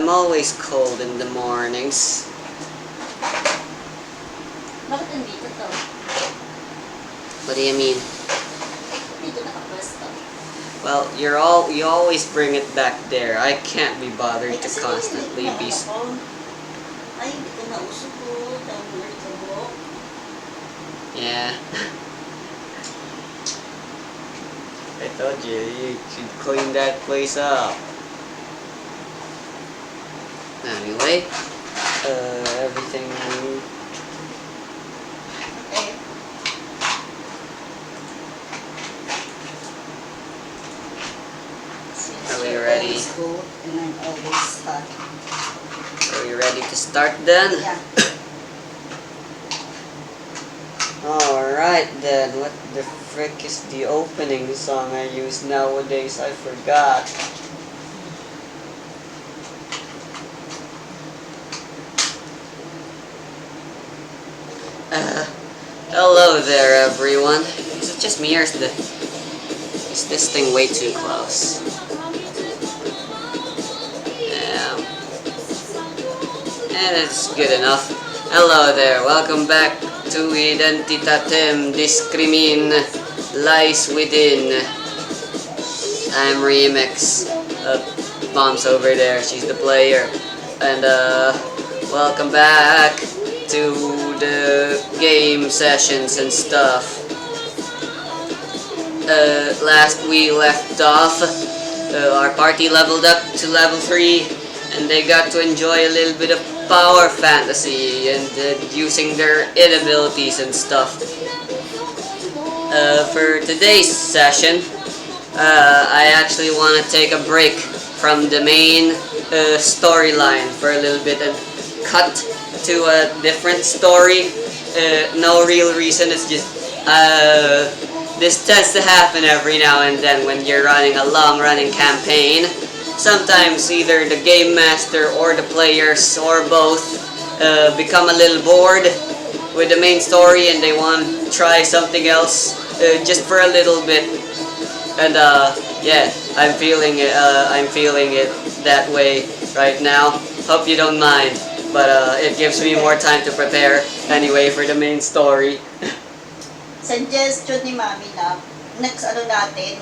I'm always cold in the mornings. Bakit nandito to? What do you mean? Dito nakapwesto. Well, you always bring it back there. I can't be bothered to constantly be... Ay, hindi ko nausok ko. Tumbler sa buhok. Yeah. I told you, you should clean that place up. Anyway, everything... Okay. Are we ready? Always cold and I'm always hot. Are we ready to start then? Yeah. Alright then, what the frick is the opening song I use nowadays? I forgot. Hello there everyone. Is it just me or is this thing way too close? Yeah. And it's good enough. Hello there, welcome back to Identitatem Discrimin Lies Within. I'm Remix. Mom's over there, she's the player. And welcome back to the game sessions and stuff. Last we left off, our party leveled up to level 3 and they got to enjoy a little bit of power fantasy and using their abilities and stuff. For today's session, I actually want to take a break from the main storyline for a little bit and cut to a different story. No real reason, it's just this tends to happen every now and then when you're running a long-running campaign. Sometimes either the game master or the players or both become a little bored with the main story and they want to try something else just for a little bit. And yeah, I'm feeling it that way right now. Hope you don't mind, but it gives me more time to prepare anyway for the main story. Suggestion ni Mami na next natin,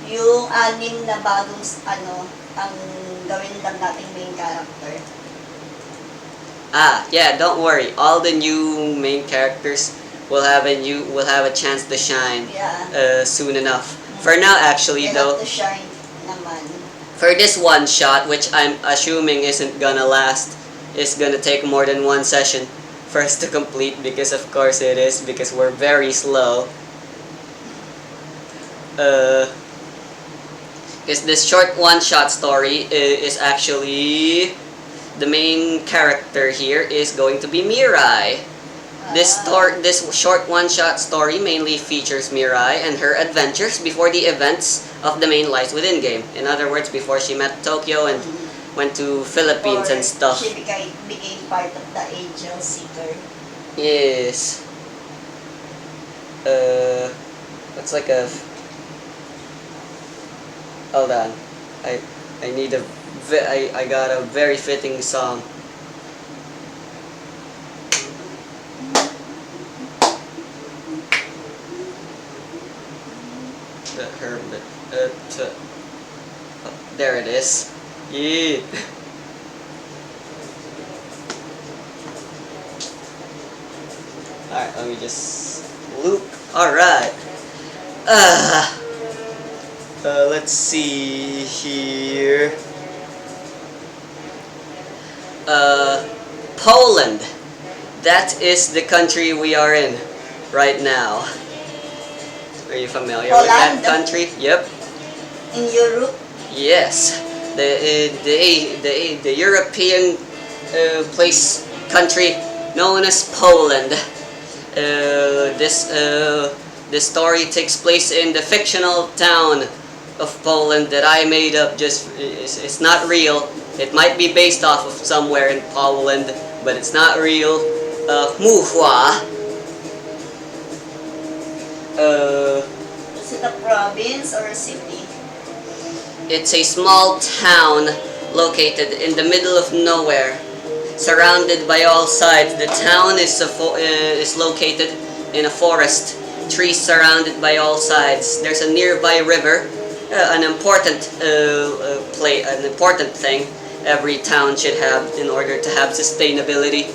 yung 6 na bagong ang gawin lang nating main character. Yeah, don't worry. All the new main characters will have a chance to shine soon enough. For now, actually, though, to shine naman. For this one shot, which I'm assuming isn't gonna last, is gonna take more than one session for us to complete, because of course it is, because we're very slow. Because this short one-shot story is actually, the main character here is going to be Mirai. This short one-shot story mainly features Mirai and her adventures before the events of the main Lies Within game. In other words, before she met Tokyo and went to Philippines and stuff. She became part of the Angel Seeker. Yes. It's like a... Hold on. I got a very fitting song. There it is. Yeah. Alright, let me just loop. Alright. Let's see here. Poland. That is the country we are in right now. Are you familiar with that country? Yep. In Europe? Yes. The European country known as Poland. This story takes place in the fictional town of Poland that I made up. It's not real. It might be based off of somewhere in Poland, but it's not real. Muhwa. Is it a province or a city? It's a small town located in the middle of nowhere, surrounded by all sides. The town is located in a forest, trees surrounded by all sides. There's a nearby river, an important thing every town should have in order to have sustainability.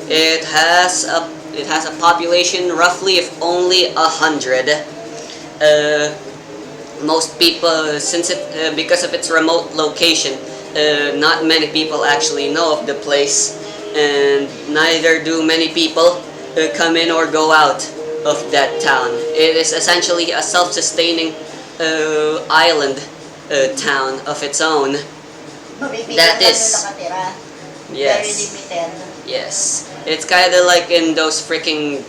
It has a population roughly of only 100. Most people, because of its remote location, not many people actually know of the place, and neither do many people come in or go out of that town. It is essentially a self-sustaining island town of its own. Mabibigan That lang yung is, nakatira. Very yes, limited. yes. It's kind of like in those freaking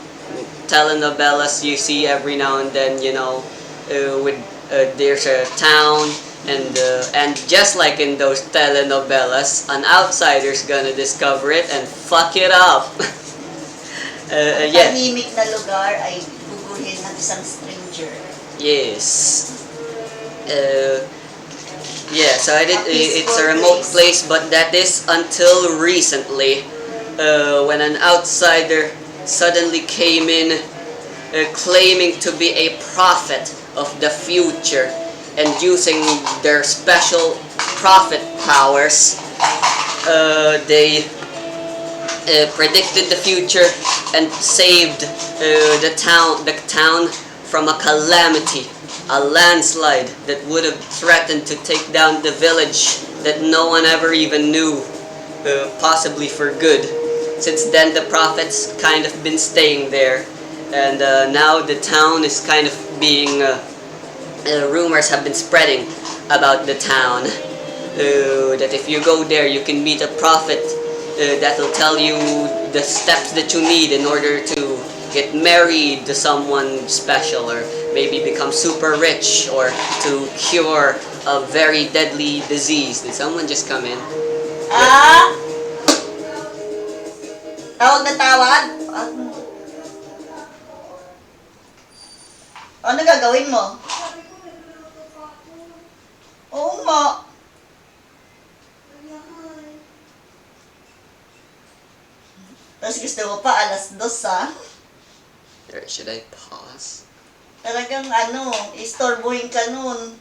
telenovelas you see every now and then, with there's a town, and just like in those telenovelas, an outsider's gonna discover it and fuck it up. Ang Yeah. tahimik na lugar ay gugulhin ng isang stranger. Yes. Yeah, so it's a peaceful remote place. place, but that is until recently, when an outsider suddenly came in, claiming to be a prophet of the future, and using their special prophet powers, they predicted the future and saved the town from a calamity, a landslide that would have threatened to take down the village that no one ever even knew, possibly for good. Since then, the prophets kind of been staying there, and now the town is kind of being, rumors have been spreading about the town, that if you go there, you can meet a prophet that will tell you the steps that you need in order to get married to someone special, or maybe become super rich, or to cure a very deadly disease. Did someone just come in? Ah! Tawag na tawag? Ano gagawin mo? Oo nga. Tapos gusto mo pa, 2:00 ha? Should I pause? Talagang istorbohin ka nun.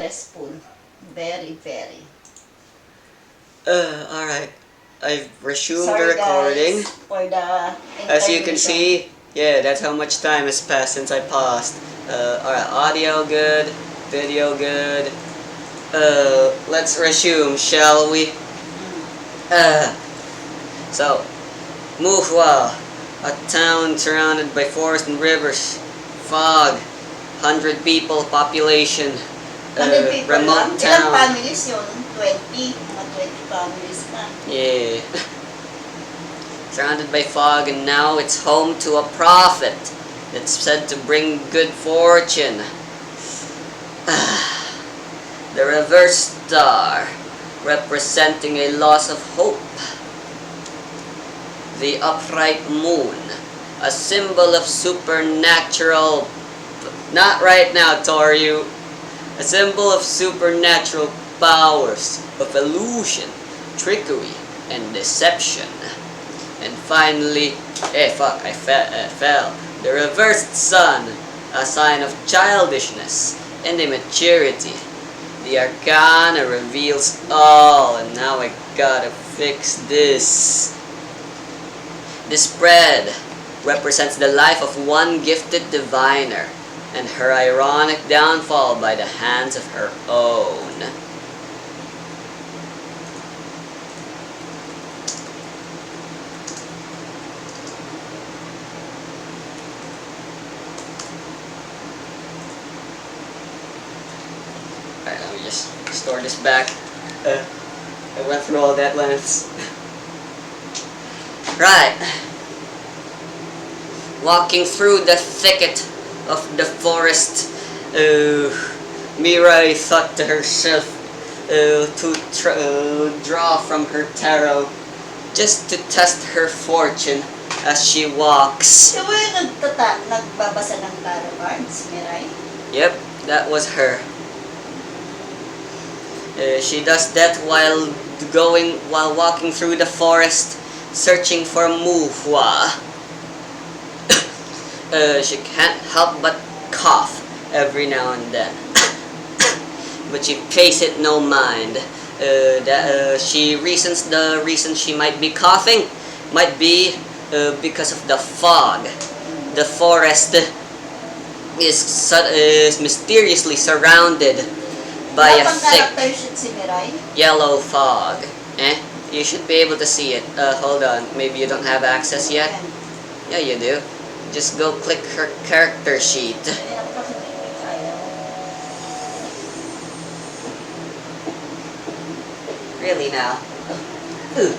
Stressful. Very, very. Alright. I've resumed Sorry the recording. guys for the As you can intermission. see, yeah, that's how much time has passed since I paused. Alright, audio good, video good. Let's resume, shall we? So, Muhwa, a town surrounded by forests and rivers, fog, 100 people population. 100 people Remote lang. Ilang town. families yun? 20. Mga 20 families na. Yeah. Surrounded by fog, and now it's home to a prophet that's said to bring good fortune. The reverse star, representing a loss of hope. The upright moon, a symbol of supernatural... Not right now, Toryu. A symbol of supernatural powers, of illusion, trickery, and deception. And finally, I fell. The reversed sun, a sign of childishness and immaturity. The arcana reveals all, and now I gotta fix this. This spread represents the life of one gifted diviner, and her ironic downfall by the hands of her own. Alright, let me just store this back. I went through all that lengths. Right. Walking through the thicket of the forest, Mirai thought to herself to draw from her tarot just to test her fortune as she walks. Di ba yung nagbabasa ng tarot cards, Mirai? Yep, that was her. She does that while walking through the forest, searching for Muhua. She can't help but cough every now and then, but she pays it no mind. She reasons the reason she might be coughing might be because of the fog. The forest is mysteriously surrounded by a thick yellow fog. You should be able to see it. Hold on, maybe you don't have access yet? Yeah, you do. Just go click her character sheet. Really now? Ooh.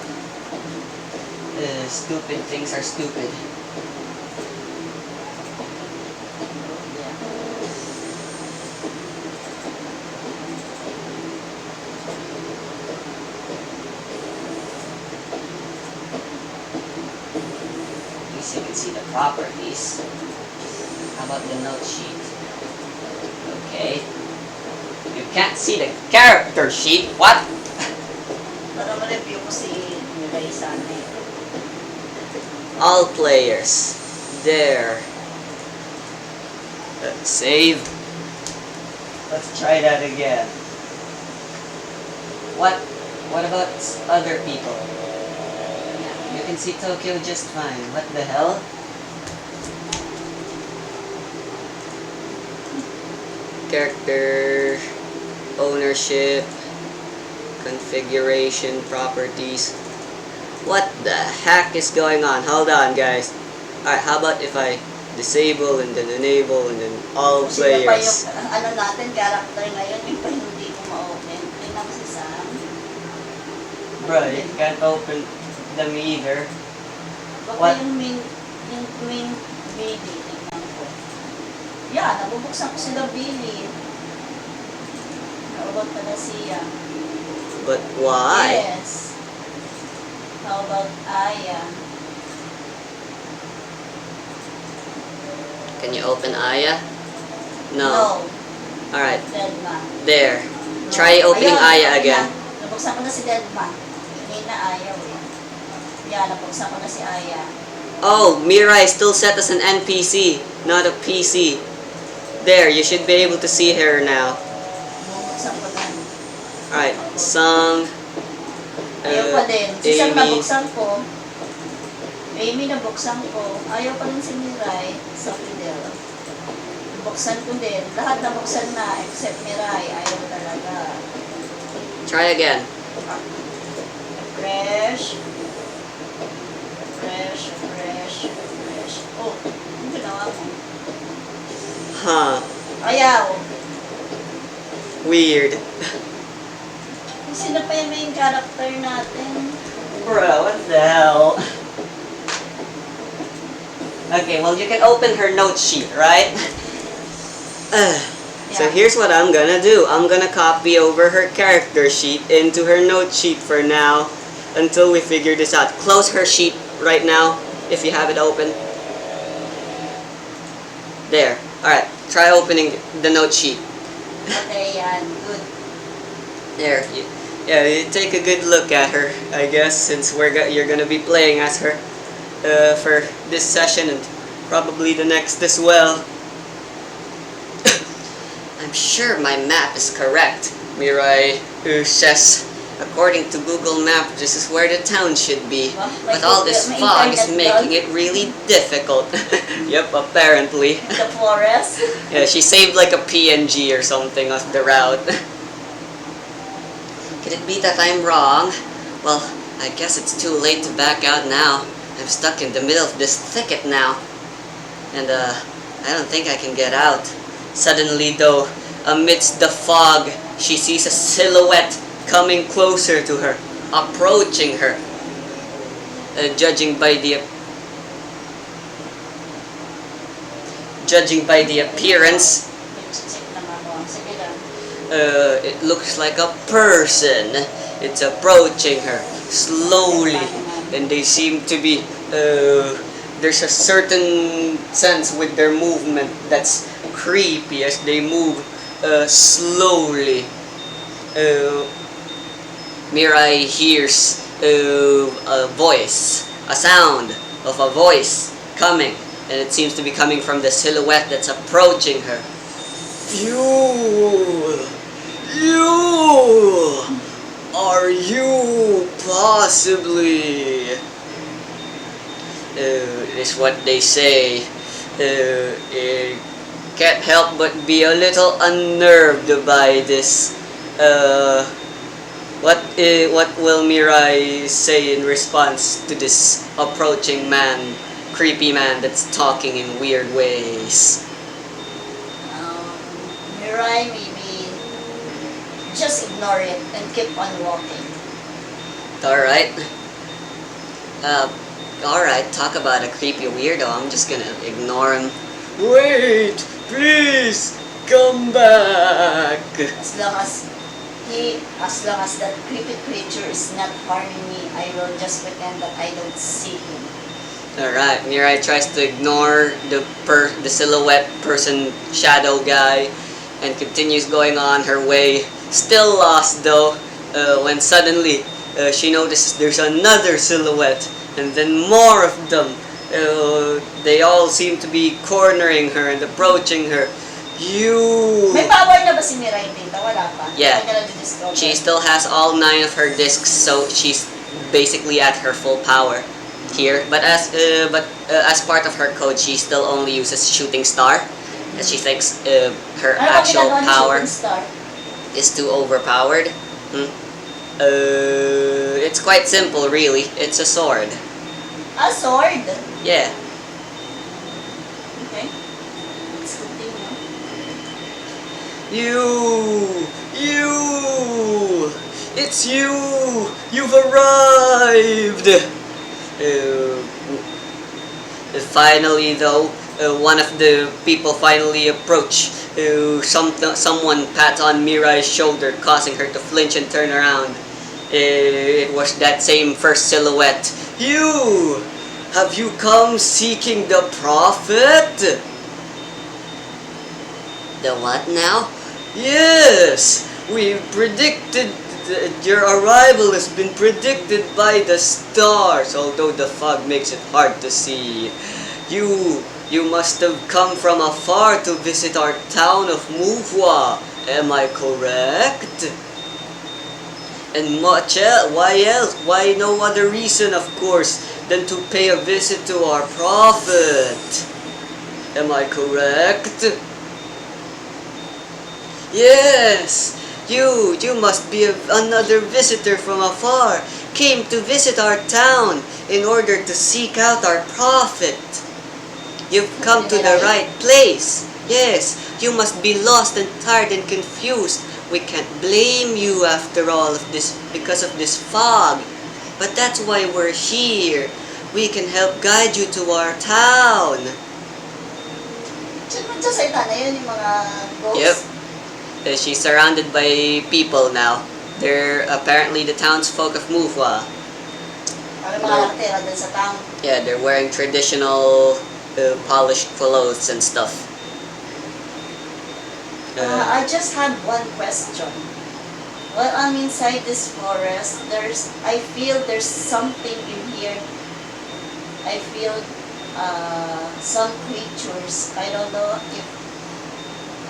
Stupid things are stupid. You can see the properties. How about the note sheet? Okay. You can't see the character sheet. What? Para ma-review ko si Mirai sana eh. All players. There. Save. Let's try that again. What about other people? You can see Tokyo just fine. What the hell? Character, ownership, configuration, properties. What the heck is going on? Hold on, guys. Alright, how about if I disable and then enable and then all Kasi pa players? yung ano natin, character ngayon, yung pa hindi ko ma-open. Tingnan ko si Sam. Bro, you can't open them either. Baka What? yung main Billy, tingnan ko. Yeah, nabubuksan ko sila Billy. Naubot na na siya. But why? Yes. How about Aya? Can you open Aya? No. Alright, Delma. there. Try opening Ayun, Aya okay again. na. Nabuksan ko na si Delma. Hindi na Aya eh. Yeah, nabuksan ko na si Aya. Oh, Mirai still set as an NPC, not a PC. There, you should be able to see her now. Nabuksan ko na. Alright, Song. Ayaw pa din. Si Sam Amy. nabuksan ko. Amy nabuksan ko. Ayaw pa din si Mirai sa Fidel. Nabuksan ko din. Lahat nabuksan na except Mirai. Ayaw talaga. Try again. Fresh. Fresh. Oh, ano ginawa mo? Huh. Ayaw. Weird. Sino pa yung main character natin? Bro, what the hell? Okay, well, you can open her note sheet, right? So Yeah. here's what I'm gonna do. I'm gonna copy over her character sheet into her note sheet for now until we figure this out. Close her sheet right now if you have it open. There. Alright, try opening the note sheet. Okay, yan. Good. There. Yeah, you take a good look at her, I guess, since you're gonna be playing as her for this session and probably the next as well. I'm sure my map is correct, Mirai says. According to Google Map, this is where the town should be. Well, But all this may fog is internet making it really difficult. Yep, apparently. The forest. Yeah, she saved like a PNG or something of the route. Could it be that I'm wrong? Well, I guess it's too late to back out now. I'm stuck in the middle of this thicket now. And, I don't think I can get out. Suddenly, though, amidst the fog, she sees a silhouette coming closer to her, approaching her. Judging by the appearance, Check naman mo. Sige lang. it looks like a person. It's approaching her slowly, and they seem to be. There's a certain sense with their movement that's creepy as they move slowly. Mirai hears a voice, a sound of a voice coming, and it seems to be coming from the silhouette that's approaching her. Are you possibly? Is what they say. Can't help but be a little unnerved by this. What will Mirai say in response to this approaching man, creepy man that's talking in weird ways? Mirai, maybe just ignore it and keep on walking. Alright. Alright, talk about a creepy weirdo. I'm just gonna ignore him. Wait! Please! Come back! As long as that creepy creature is not harming me, I will just pretend that I don't see him. Alright, Mirai tries to ignore the silhouette person, shadow guy, and continues going on her way. Still lost though, when suddenly she notices there's another silhouette, and then more of them. They all seem to be cornering her and approaching her. May power na ba si Mirai dito? Wala pa? Yeah. Wala na discover. She still has all 9 of her discs, so she's basically at her full power here. But as part of her code, she still only uses shooting star, as she thinks her Ano ba actual ginagawa ni power Shooting Star? is too overpowered. It's quite simple, really. It's a sword. A sword? Yeah. Okay. Let's continue. It's you! You've arrived! Finally, though, one of the people finally approach. Someone pats on Mirai's shoulder, causing her to flinch and turn around. It was that same first silhouette. Have you come seeking the prophet? The what now? Yes! We predicted your arrival has been predicted by the stars, although the fog makes it hard to see. You must have come from afar to visit our town of Mufwa. Am I correct? And why else? Why no other reason, of course, than to pay a visit to our prophet? Am I correct? Yes, you must be another visitor from afar, came to visit our town in order to seek out our prophet. You've come to the right place. Yes, you must be lost and tired and confused. We can't blame you after all of this because of this fog. But that's why we're here. We can help guide you to our town. Magsasalita na yun yung mga Yep. ghosts. She's surrounded by people now. They're apparently the townsfolk of Mufwa. Ano mga nakatira dun sa town. Yeah, they're wearing traditional polished clothes and stuff. I just had one question. While I'm inside this forest, I feel there's something in here. I feel some creatures. I don't know if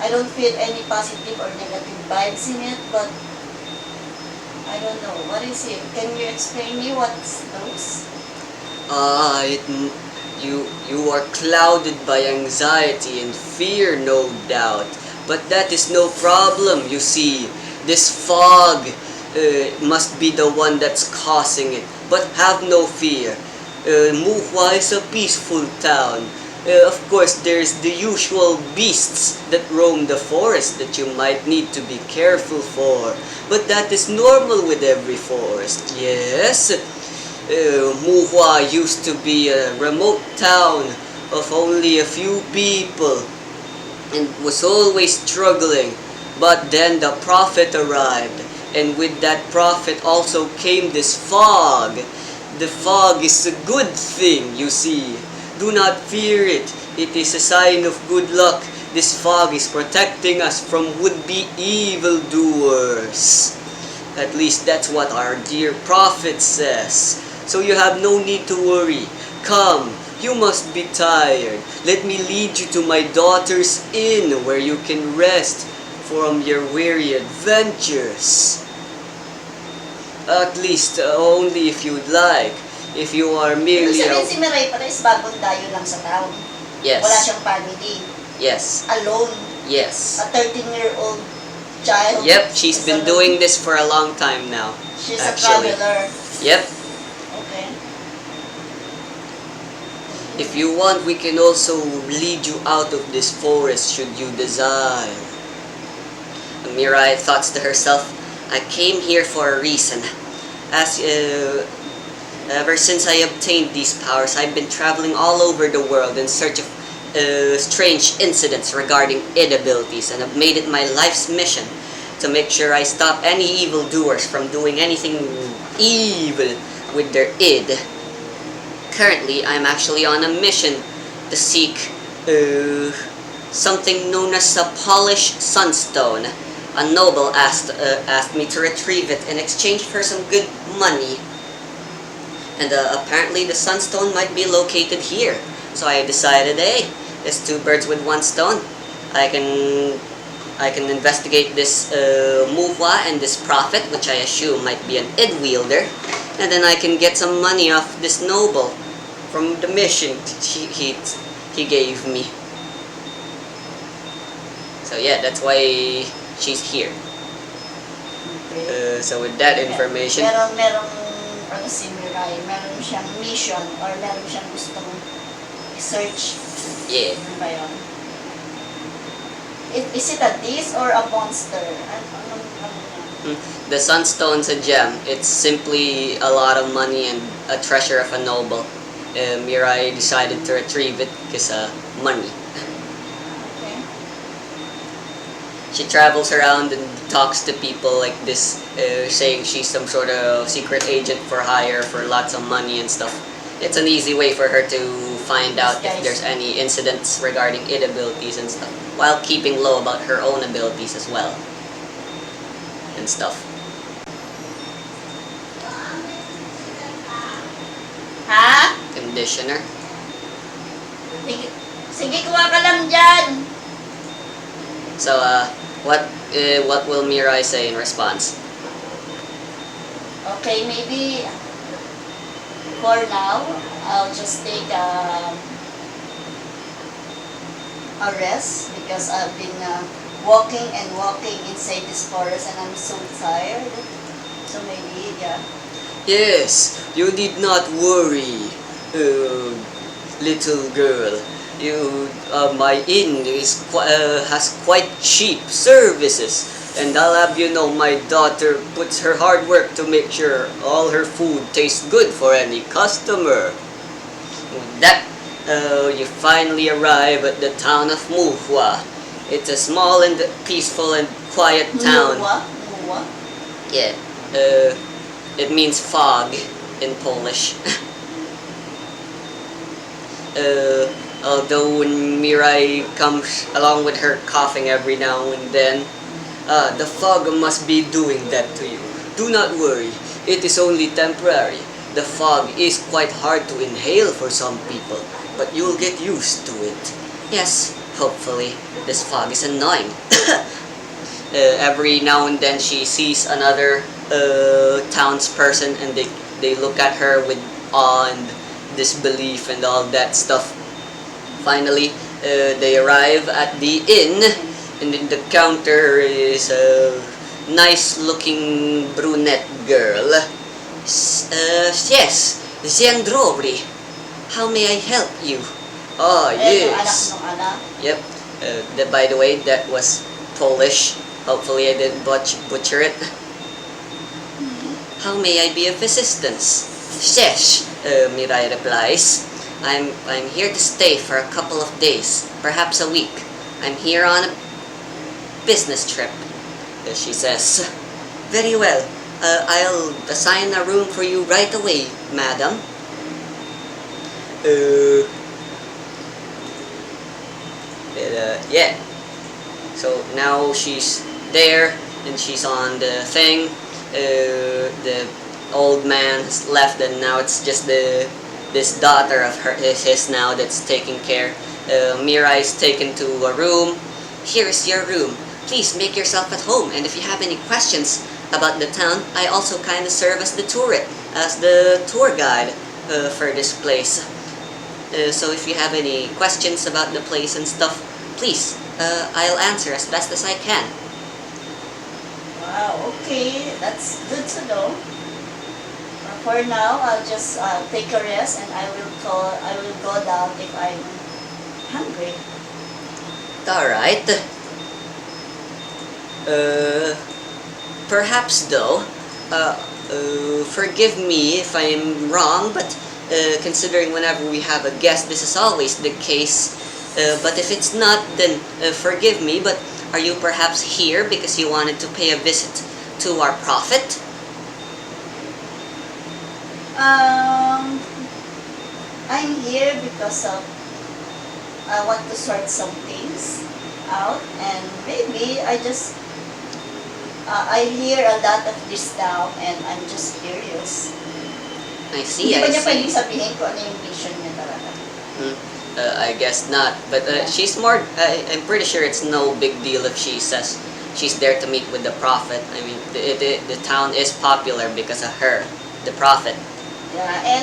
I don't feel any positive or negative vibes in it, but I don't know. What is it? Can you explain me what's those? You are clouded by anxiety and fear, no doubt. But that is no problem, you see. This fog must be the one that's causing it. But have no fear. Muhwa is a peaceful town. Of course, there's the usual beasts that roam the forest that you might need to be careful for. But that is normal with every forest, yes? Muhwa used to be a remote town of only a few people and was always struggling. But then the prophet arrived, and with that prophet also came this fog. The fog is a good thing, you see. Do not fear it. It is a sign of good luck. This fog is protecting us from would-be evildoers. At least that's what our dear prophet says. So you have no need to worry. Come, you must be tired. Let me lead you to my daughter's inn where you can rest from your weary adventures. At least only if you'd like. If you are merely Ibig sabihin si Mirai pala is bagong dayo lang sa town. Yes. Wala siyang family. Yes. Alone. Yes. A 13-year-old child. Yep, she's is been alone. doing this for a long time now. She's actually. a traveler. Yep. Okay. If you want, we can also lead you out of this forest should you desire. Mirai thought to herself, I came here for a reason. Ever since I obtained these powers, I've been traveling all over the world in search of strange incidents regarding id abilities, and I've made it my life's mission to make sure I stop any evildoers from doing anything evil with their id. Currently, I'm actually on a mission to seek something known as a polished sunstone. A noble asked me to retrieve it in exchange for some good money. And apparently the sunstone might be located here. So I decided, hey, it's two birds with one stone. I can investigate this Muhwa and this prophet, which I assume might be an id wielder, and then I can get some money off this noble from the mission he gave me. So yeah, that's why she's here. Okay. So with that information, Merong ano si Mirai, meron siyang mission or meron siyang gustong search. yeah, Ano ba yun? Is it a beast or a monster? Ano the sunstone's a gem. It's simply a lot of money and a treasure of a noble. Mirai decided to retrieve it because money. Okay. She travels around and talks to people like this, saying she's some sort of secret agent for hire for lots of money and stuff. It's an easy way for her to find out if there's any incidents regarding id abilities and stuff, while keeping low about her own abilities as well. And stuff. Ha? Conditioner. Sige, kuha ka lang dyan. So, what will Mirai say in response? Okay, maybe for now, I'll just take a rest because I've been walking and walking inside this forest and I'm so tired. So maybe, yeah. Yes, you need not worry, little girl. My inn has quite cheap services, and I'll have you know my daughter puts her hard work to make sure all her food tastes good for any customer. With that, you finally arrive at the town of Muhwa. It's a small and peaceful and quiet town. Muwa? Yeah, it means fog in Polish. Although when Mirai comes along with her coughing every now and then, the fog must be doing that to you. Do not worry, it is only temporary. The fog is quite hard to inhale for some people, but you'll get used to it. Yes, hopefully. This fog is annoying. Every now and then she sees another townsperson and they look at her with awe and disbelief and all that stuff. Finally, they arrive at the inn, and in the counter is a nice looking brunette girl. Yes, Zendrovri. How may I help you? Oh, yes. Yung anak nung anak. Yep. By the way, that was Polish. Hopefully I didn't butcher it. How may I be of assistance? Yes, Mirai replies. I'm here to stay for a couple of days, perhaps a week. I'm here on a business trip, she says. Very well. I'll assign a room for you right away, madam. Yeah. So now she's there and she's on the thing. The old man has left and now it's just this daughter of his now that's taking care. Mirai is taken to a room. Here is your room. Please make yourself at home, and if you have any questions about the town, I also kind of serve as the tour guide for this place. So if you have any questions about the place and stuff, please, I'll answer as best as I can. Wow, okay. That's good to know. For now, I'll just take a rest and I will go down if I'm hungry. Alright. Perhaps though, forgive me if I'm wrong, but considering whenever we have a guest, this is always the case. But if it's not, then forgive me, but are you perhaps here because you wanted to pay a visit to our prophet? I'm here because of I want to sort some things out, and maybe I hear a lot of this now and I'm just curious. I see, Hindi ba I niya see. pwedeng sabihin kung ano yung vision niya talaga? I guess not, but she's more, I'm pretty sure it's no big deal if she says she's there to meet with the prophet. I mean, the town is popular because of her, the prophet. Yeah,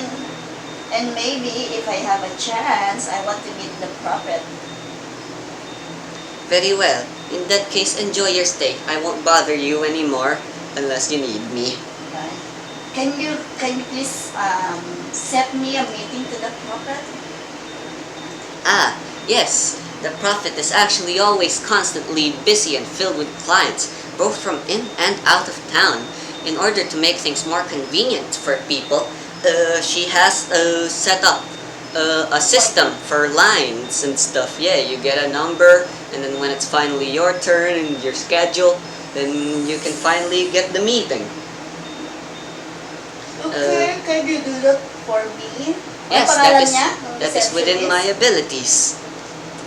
and maybe if I have a chance, I want to meet the prophet. Very well. In that case, enjoy your stay. I won't bother you anymore unless you need me. Okay. Can you please set me a meeting to the prophet? Ah, yes. The prophet is actually always constantly busy and filled with clients, both from in and out of town. In order to make things more convenient for people, she has set up a system for lines and stuff. Yeah, you get a number, and then when it's finally your turn and your schedule, then you can finally get the meeting. Okay, can you do that for me? Yes, Ang pangalan niya? that is within my abilities.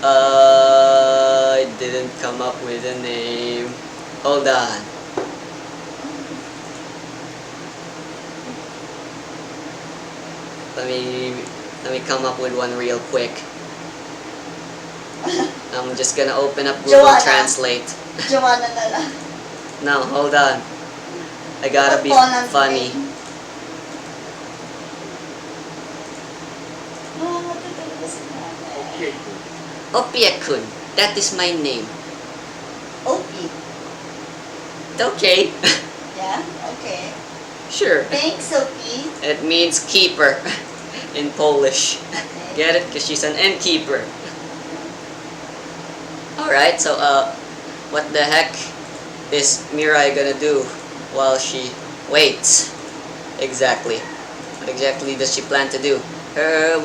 I didn't come up with a name. Hold on. Let me come up with one real quick. I'm just gonna open up Google Joanna. Translate. Joanna na lang. No, hold on. I gotta be Poland funny. name. Ito talaga si nanay. Opiekun. That is my name. Opie. Okay. Yeah? Okay. Sure. Thanks, Opie. It means keeper in Polish. Okay. Get it? Because she's an innkeeper. Alright, so what the heck is Mirai gonna do while she waits? Exactly. What exactly does she plan to do?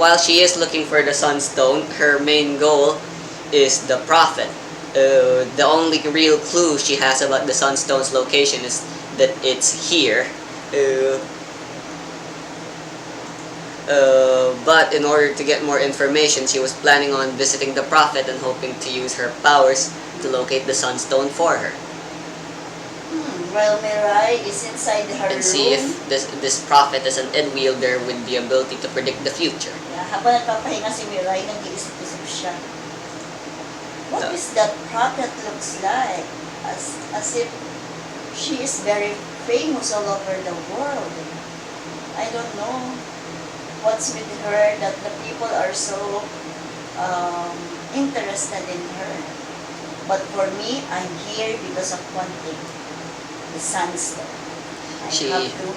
While she is looking for the Sunstone, her main goal is the Prophet. The only real clue she has about the Sunstone's location is that it's here. But in order to get more information, she was planning on visiting the Prophet and hoping to use her powers to locate the Sunstone for her. While Mirai is inside her And room. see if this Prophet is an Ed wielder with the ability to predict the future. Yeah, habang nagpapahinga si Mirai, nag-iisip-isip siya. What is that prophet looks like? As if she is very famous all over the world. I don't know what's with her that the people are so interested in her. But for me, I'm here because of one thing. The Sunstone. I have to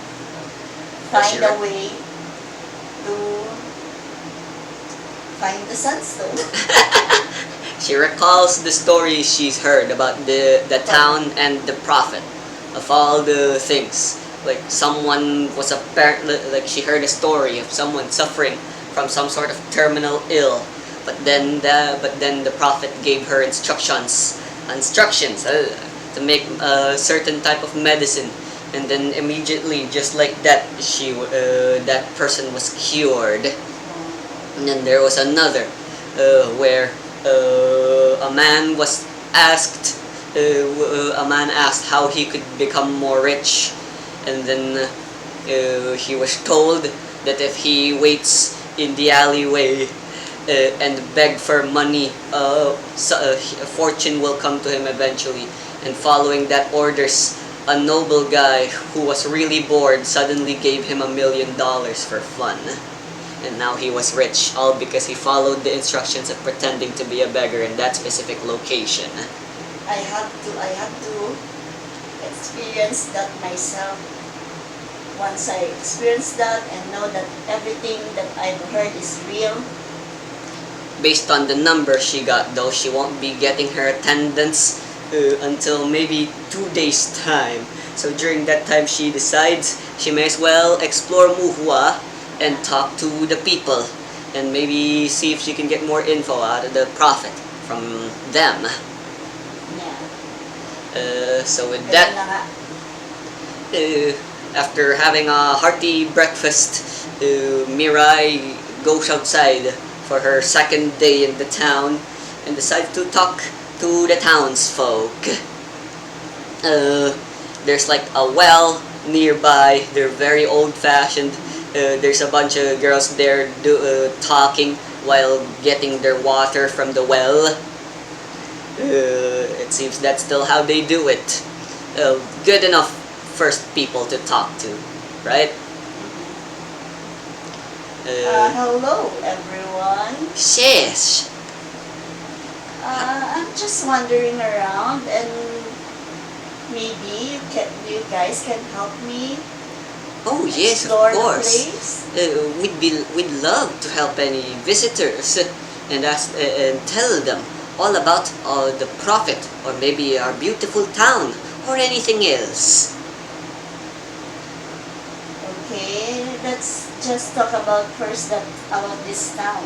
find a way to find the Sunstone. She recalls the stories she's heard about the town and the Prophet, of all the things. Like someone was apparently, like she heard a story of someone suffering from some sort of terminal ill, but then the Prophet gave her instructions to make a certain type of medicine, and then immediately, just like that, that person was cured. And then there was another where a man was asked. A man asked how he could become more rich, and then he was told that if he waits in the alleyway and beg for money, fortune will come to him eventually. And following that orders, a noble guy who was really bored suddenly gave him $1 million for fun. And now he was rich, all because he followed the instructions of pretending to be a beggar in that specific location. I have to experience that myself. Once I experience that and know that everything that I've heard is real. Based on the number she got, though, she won't be getting her attendance until maybe 2 days time. So during that time, she decides she may as well explore Muhua and talk to the people and maybe see if she can get more info out of the Prophet from them. Yeah. So with that, after having a hearty breakfast, Mirai goes outside for her second day in the town and decides to talk to the townsfolk. There's like a well nearby. They're very old-fashioned. There's a bunch of girls there talking while getting their water from the well. It seems that's still how they do it. Good enough first people to talk to, right? Hello everyone. Sheesh. I'm just wandering around and maybe you guys can help me Oh yes, of explore the course. place. We'd love to help any visitors and tell them all about the Prophet, or maybe our beautiful town, or anything else. Okay, let's just talk about about this town.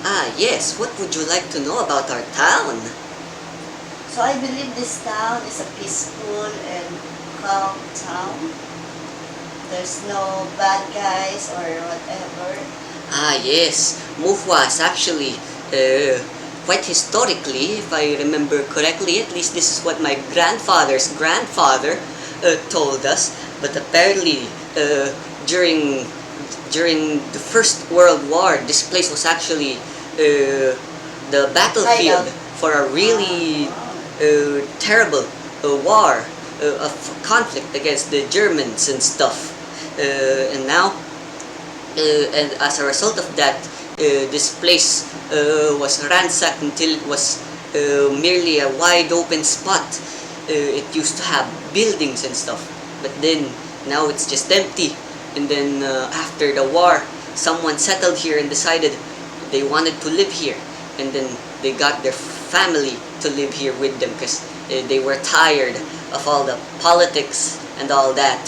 Ah yes, what would you like to know about our town? So I believe this town is a peaceful and calm town. There's no bad guys or whatever. Ah yes, Muhwa is actually quite historically, if I remember correctly, at least this is what my grandfather's grandfather told us. But apparently, during the First World War, this place was actually the battlefield for a really terrible war of conflict against the Germans and stuff. And now, and as a result of that, this place was ransacked until it was merely a wide open spot. It used to have buildings and stuff, but then now it's just empty. And then after the war, someone settled here and decided they wanted to live here, and then they got their family to live here with them because they were tired of all the politics and all that.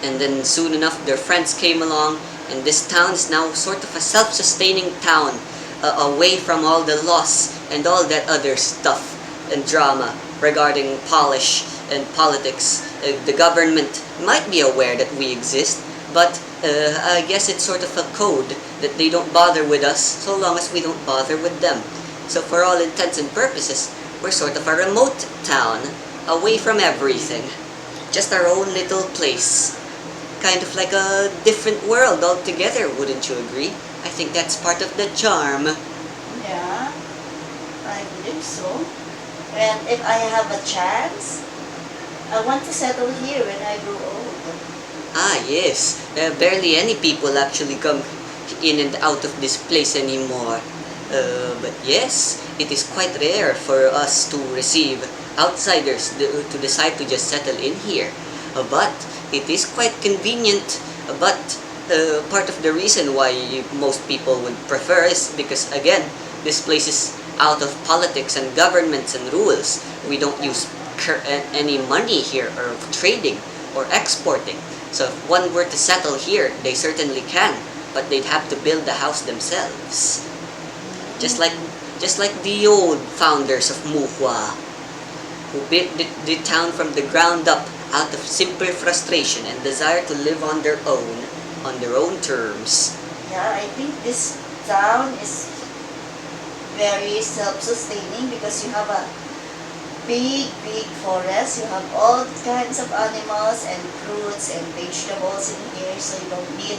And then soon enough, their friends came along, and this town is now sort of a self-sustaining town, away from all the loss and all that other stuff and drama regarding polish and politics. The government might be aware that we exist, but I guess it's sort of a code that they don't bother with us so long as we don't bother with them. So for all intents and purposes, we're sort of a remote town, away from everything. Just our own little place. Kind of like a different world altogether, wouldn't you agree? I think that's part of the charm. Yeah, I believe so. And if I have a chance, I want to settle here when I grow old. Ah, yes. Barely any people actually come in and out of this place anymore. But yes, it is quite rare for us to receive outsiders to decide to just settle in here. But it is quite convenient. But part of the reason why most people would prefer is because, again, this place is out of politics and governments and rules. We don't use any money here or trading or exporting. So if one were to settle here, they certainly can, but they'd have to build the house themselves. Just like the old founders of Muhua, who built the town from the ground up out of simple frustration and desire to live on their own terms. Yeah, I think this town is very self-sustaining because you have a big forest. You have all kinds of animals and fruits and vegetables in here, so you don't need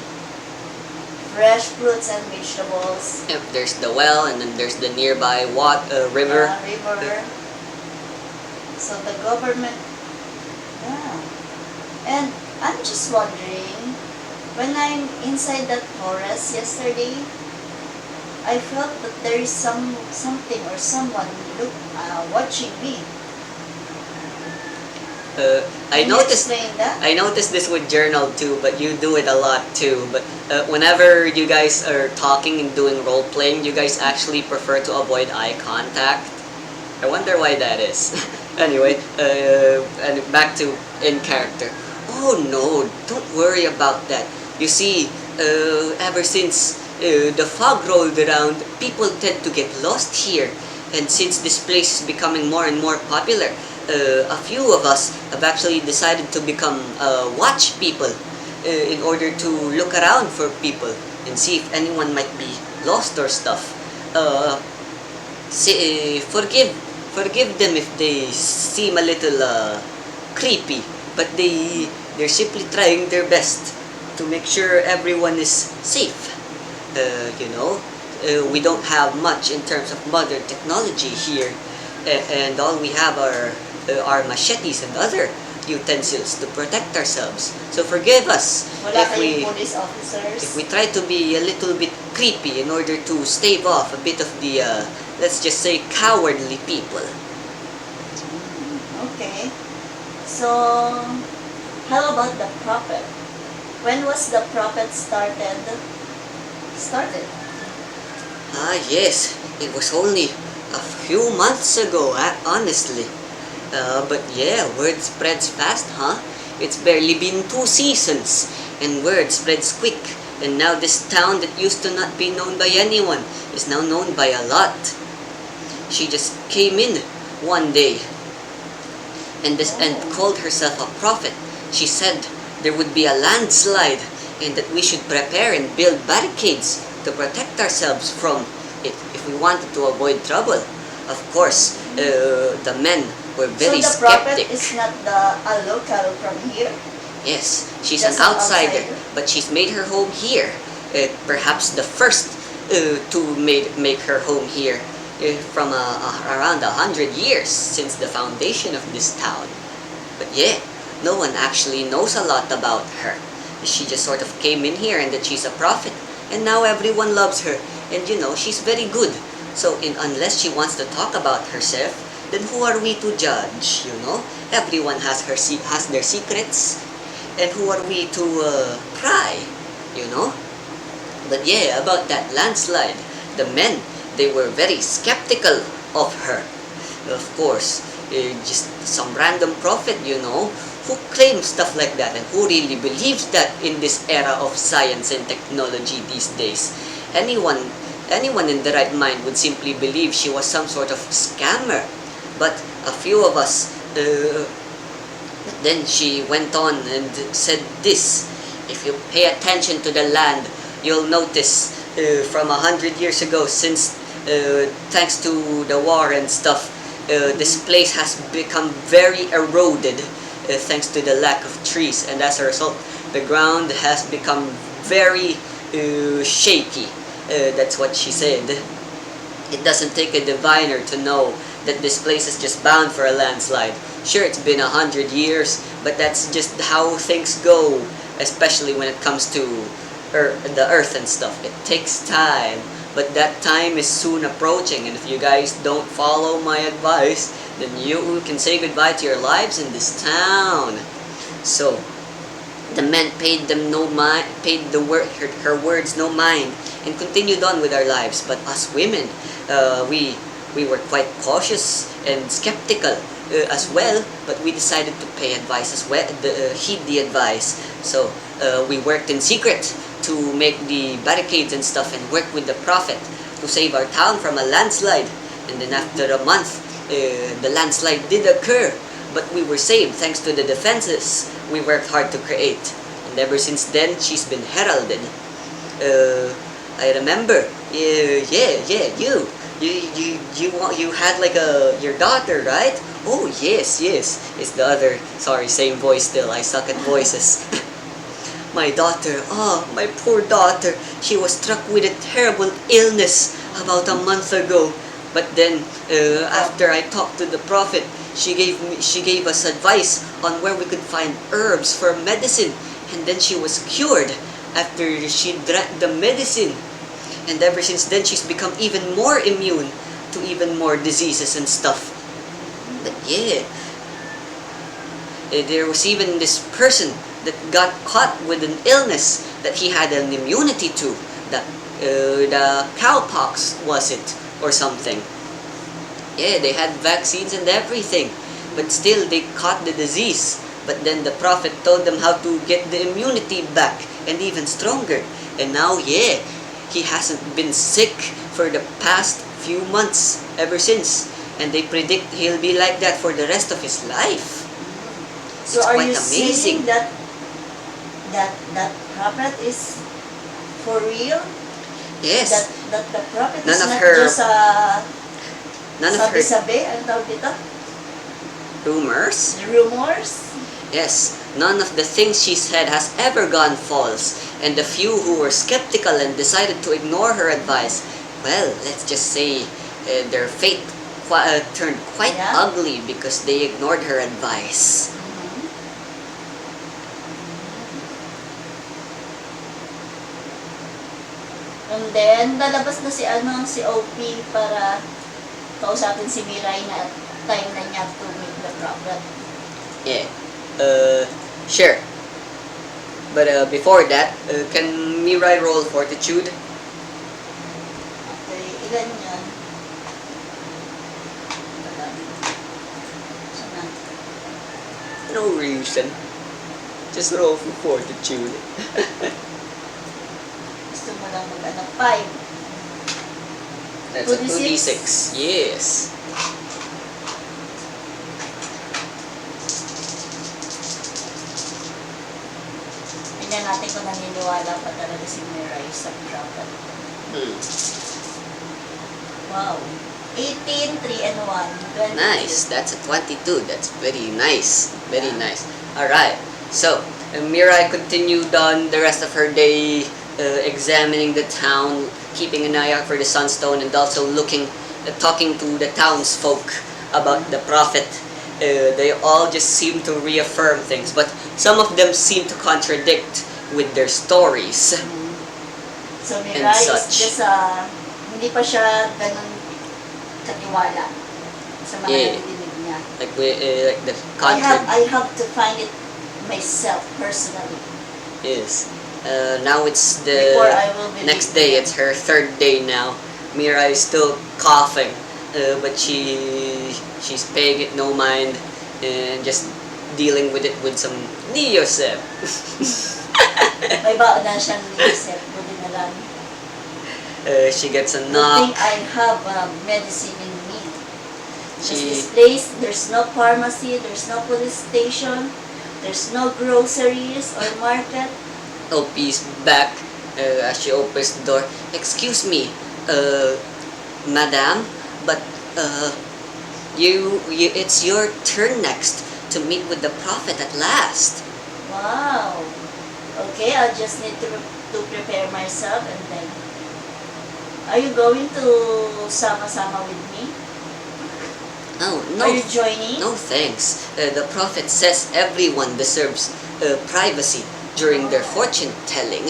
fresh fruits and vegetables. Yep, there's the well, and then there's the nearby river. Yeah, river. So the government, yeah. And I'm just wondering, when I'm inside that forest yesterday, I felt that there is something or someone watching me. I Can you noticed explain that? I noticed this with journal too, but you do it a lot too. But whenever you guys are talking and doing role playing, you guys actually prefer to avoid eye contact. I wonder why that is. Anyway, and back to in character. Oh no, don't worry about that. You see, ever since the fog rolled around, people tend to get lost here. And since this place is becoming more and more popular, a few of us have actually decided to become watch people in order to look around for people and see if anyone might be lost or stuff. Forgive them if they seem a little creepy, but they're simply trying their best to make sure everyone is safe. We don't have much in terms of modern technology here, and all we have are machetes and other utensils to protect ourselves. So forgive us Wala if kayong police officers. if we try to be a little bit creepy in order to stave off a bit of the let's just say cowardly people. Okay. So, how about the prophet? When was the prophet started? Ah yes, it was only a few months ago, honestly. But yeah, word spreads fast, huh? It's barely been 2 seasons, and word spreads quick. And now this town that used to not be known by anyone is now known by a lot. She just came in one day and called herself a prophet. She said there would be a landslide and that we should prepare and build barricades to protect ourselves from it if we wanted to avoid trouble. Of course, the men were very so the prophet skeptic. is not a local from here? Yes, she's Just an an outsider, outsider. but she's made her home here. Perhaps the first to make her home here from around 100 years since the foundation of this town. But yeah, no one actually knows a lot about her. She just sort of came in here and that she's a prophet, and now everyone loves her. And she's very good. So unless she wants to talk about herself, then who are we to judge? Everyone has their secrets, and who are we to pry? But yeah, about that landslide, the men, they were very skeptical of her. Of course, just some random prophet, who claims stuff like that, and who really believes that in this era of science and technology these days. Anyone in the right mind would simply believe she was some sort of scammer. But a few of us, then she went on and said this: if you pay attention to the land, you'll notice from 100 years ago, since thanks to the war and stuff, this place has become very eroded thanks to the lack of trees, and as a result, the ground has become very shaky. That's what she said. It doesn't take a diviner to know that this place is just bound for a landslide. Sure, it's been 100 years, but that's just how things go, especially when it comes to the earth and stuff. It takes time, but that time is soon approaching, and if you guys don't follow my advice, then you can say goodbye to your lives in this town. So the men paid her words no mind, and continued on with our lives. But us women, we were quite cautious and skeptical as well, but we decided to pay advice as well, heed the advice. So we worked in secret to make the barricades and stuff, and work with the prophet to save our town from a landslide. And then after a month, the landslide did occur, but we were saved thanks to the defenses we worked hard to create. And ever since then, she's been heralded. I remember, you had like your daughter, right? Oh yes, it's the other. Sorry, same voice still. I suck at voices. My daughter, my poor daughter, she was struck with a terrible illness about a month ago. But then, after I talked to the prophet, she gave us advice on where we could find herbs for medicine, and then she was cured after she drank the medicine. And ever since then, she's become even more immune to even more diseases and stuff. But yeah, there was even this person that got caught with an illness that he had an immunity to. The cowpox, was it, or something. Yeah, they had vaccines and everything, but still they caught the disease. But then the prophet told them how to get the immunity back and even stronger. And now, yeah, he hasn't been sick for the past few months ever since. And they predict he'll be like that for the rest of his life. So it's are quite you amazing. saying that prophet is for real? Yes. That the prophet None is of not her- just None of her sabi-sabi, ang tawag dito? rumors. Rumors? Yes, none of the things she said has ever gone false, and the few who were skeptical and decided to ignore her advice, well, let's just say their fate turned quite ugly because they ignored her advice. And then, lalabas na si OP para kausapin si Mirai na time na niya to meet the prophet. Yeah. Sure. But before that, can Mirai roll fortitude? Okay, ilan yan? Sana. No reason. Just roll for fortitude. Gusto mo lang mag-anak 5. That's a 2d6? 2d6. Yes. Tingnan natin kung naniniwala pa talaga si Mirai sa prophet. Wow. 18, 3 and 1. 22. Nice. That's a 22. That's very nice. Very nice. Alright. So, Mirai continued on the rest of her day examining the town, keeping an eye out for the sunstone, and also talking to the townsfolk about the prophet. They all just seem to reaffirm things, but some of them seem to contradict with their stories. So and Mirai is such. just hindi pa siya ganun katiwala sa mga narinig niya. Like the contradict. I have to find it myself personally. Yes. Now it's Before the I will believe next day. him. It's her third day now. Mira is still coughing, but she's paying it no mind and just dealing with it with some Neosep. May baon na siyang niisip. Buti na lang. She gets a Good knock. thing I have medicine in me. Because She this place, there's no pharmacy, there's no police station, there's no groceries or market. OP's back as she opens the door. Excuse me, madam, but it's your turn next to meet with the prophet at last. Wow. Okay, I just need to prepare myself and then. Are you going to sama-sama with me? Oh, Are no, you joining? no thanks. The prophet says everyone deserves privacy during their fortune telling.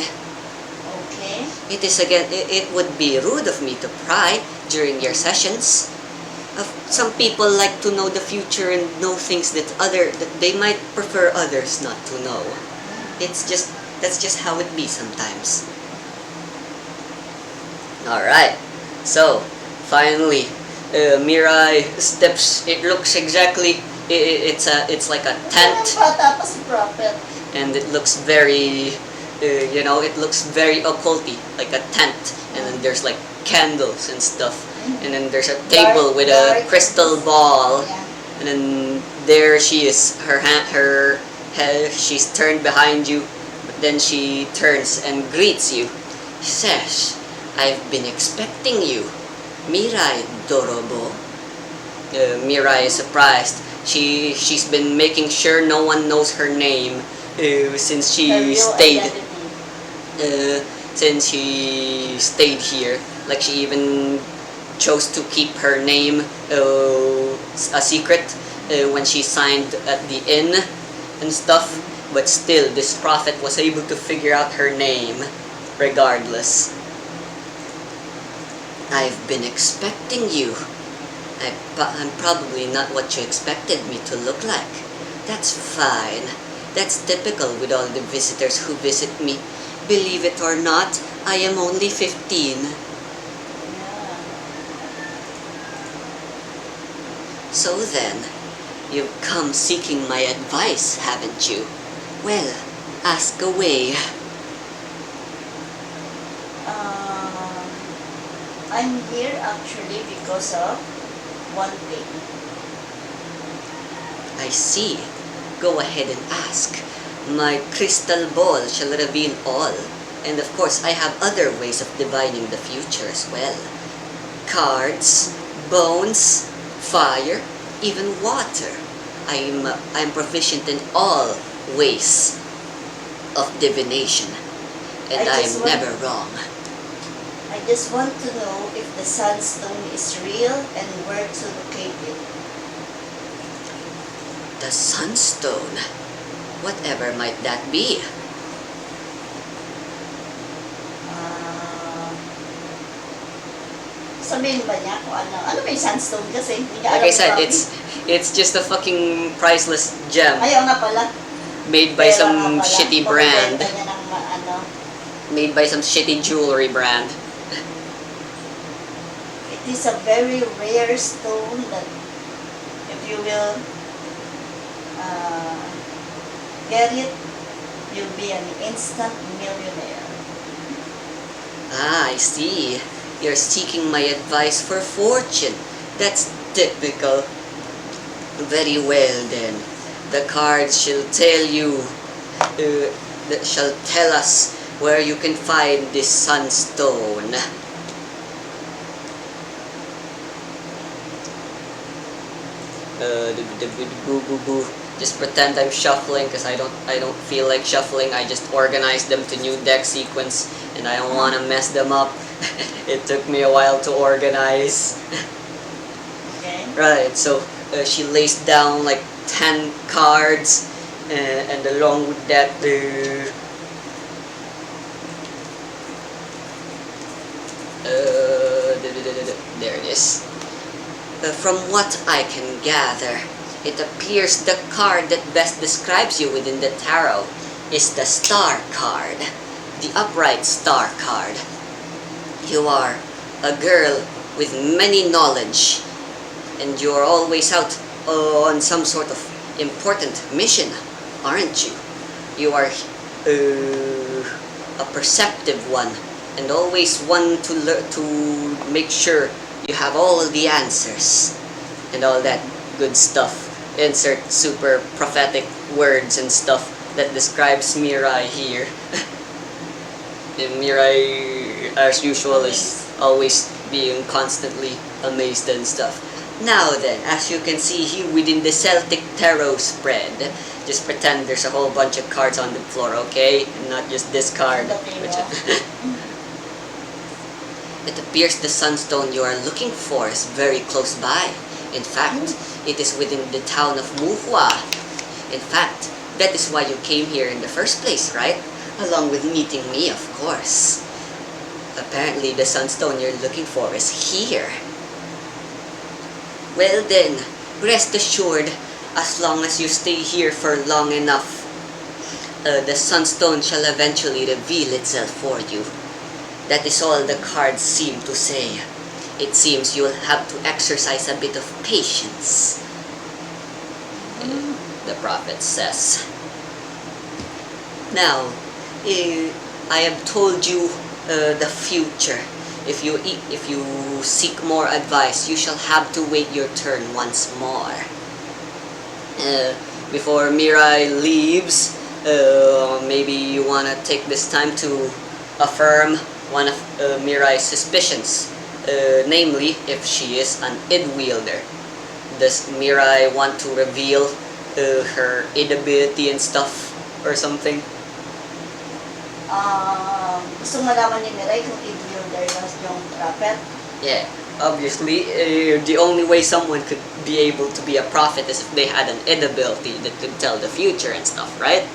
Okay. It would be rude of me to pry during your sessions. Some people like to know the future and know things that they might prefer others not to know. That's just how it be sometimes. Alright, so finally, Mirai steps. It looks exactly. It's like a tent, Bata pa si Prophet. and it looks very, it looks very occulty, like a tent. And then there's like candles and stuff, and then there's a table with a crystal ball, Yeah. and then there she is. Her head, she's turned behind you, but then she turns and greets you. She says, "I've been expecting you, Mirai Dorobo." Mirai is surprised. She's been making sure no one knows her name since Her real identity. since she stayed here. Like she even chose to keep her name a secret when she signed at the inn and stuff. But still, this prophet was able to figure out her name regardless. "I've been expecting you. I'm probably not what you expected me to look like. That's fine. That's typical with all the visitors who visit me. Believe it or not, I am only 15. Yeah. So then, you've come seeking my advice, haven't you? Well, ask away." I'm here actually because of one thing. "I see. Go ahead and ask. My crystal ball shall reveal all. And of course, I have other ways of divining the future as well. Cards, bones, fire, even water. I'm proficient in all ways of divination. And I I'm just want- never wrong." I just want to know if the sandstone is real and where to locate it. The sunstone. Whatever might that be? Sabihin ba niya kung ano? Ano ba yung sandstone kasi? Hindi niya Like I alam said, yung it's just a fucking priceless gem Ayaw nga pala. made by Pera some nga pala. shitty brand. Pabibenta niya ng ano. Made by some shitty jewelry brand. It is a very rare stone that if you will get it, you'll be an instant millionaire. Ah, I see. You're seeking my advice for fortune. That's typical. Very well then. The cards shall tell you, that shall tell us where you can find this sunstone. Boo boo boo. Just pretend I'm shuffling because I don't feel like shuffling. I just organize them to new deck sequence and I don't want to mess them up. It took me a while to organize. Okay? Right, so she lays down like 10 cards and along with that there it is. From what I can gather, it appears the card that best describes you within the tarot is the Star card, the upright Star card. You are a girl with many knowledge, and you're always out on some sort of important mission, aren't you? You are a perceptive one, and always one to make sure you have all of the answers and all that good stuff. Insert super prophetic words and stuff that describes Mirai here. And Mirai, as usual, is always being constantly amazed and stuff. Now then, as you can see here within the Celtic Tarot spread, just pretend there's a whole bunch of cards on the floor, okay? And not just this card. It appears the sunstone you are looking for is very close by. In fact, it is within the town of Muhua. In fact, that is why you came here in the first place, right? Along with meeting me, of course. Apparently, the sunstone you're looking for is here. Well then, rest assured, as long as you stay here for long enough, the sunstone shall eventually reveal itself for you. That is all the cards seem to say. It seems you'll have to exercise a bit of patience, the prophet says. Now, I have told you the future. If you seek more advice, you shall have to wait your turn once more. Before Mirai leaves, maybe you want to take this time to affirm one of Mirai's suspicions. Namely, if she is an id wielder. Does Mirai want to reveal her id ability and stuff or something? Gusto malaman ni Mirai kung id wielder yung prophet? Yeah, obviously, the only way someone could be able to be a prophet is if they had an id ability that could tell the future and stuff, right?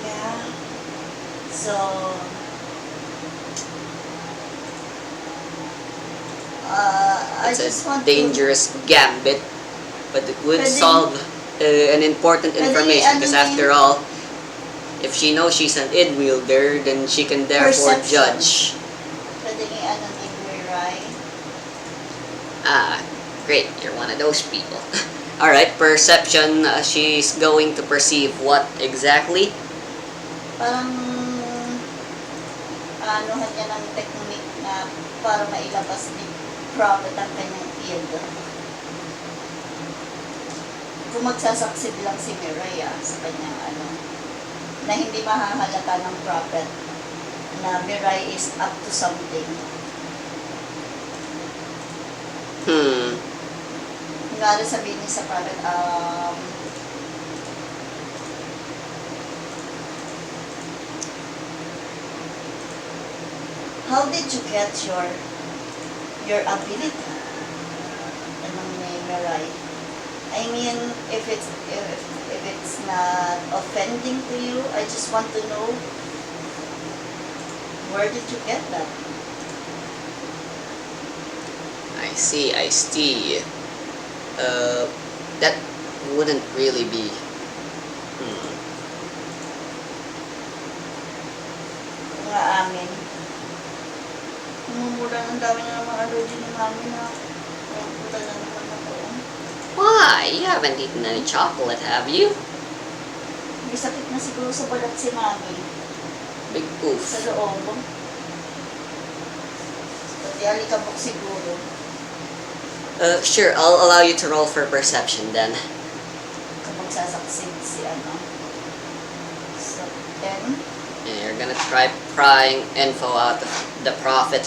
Yeah. So, I It's just a want dangerous gambit, but it would solve an important information because after all, if she knows she's an id wielder, then she can therefore judge. Pwede i-ano ni Mirai. Ah, great, you're one of those people. Alright, perception, she's going to perceive what exactly? Parang anuhan niya ng technique na para mailabas ni prophet ang kanyang id. Kung magsasaksib lang si Mirai sa kanyang na hindi mahahalata ng prophet na Mirai is up to something. Kunwari sabihin niya sa prophet, how did you get your ability? Anong ni Mirai? I mean, if it's not offending to you, I just want to know, where did you get that? I see. That wouldn't really be... Nga amin. Mumura ng dami na mga allergy ni mami na puta na naman ako. Why? You haven't eaten any chocolate, have you? May sakit na siguro sa balat si mami. Big oof. Sa loob. Pati alikabok siguro. Sure, I'll allow you to roll for perception then. Kung magsasaksid si So, 10. And you're gonna try prying info out of the prophet.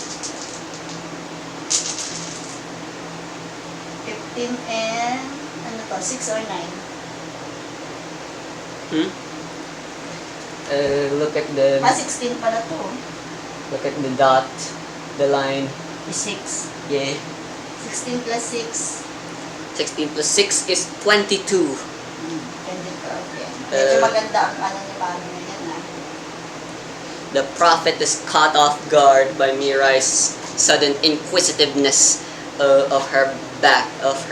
15 and 6 or 9? Look at the... 16 pala to. Look at the dot, the line. 6. Yeah. 16 plus 6. 16 plus 6 is 22. Okay. Medyo maganda ang ni mami ngayon The prophet is caught off guard by Mirai's sudden inquisitiveness of her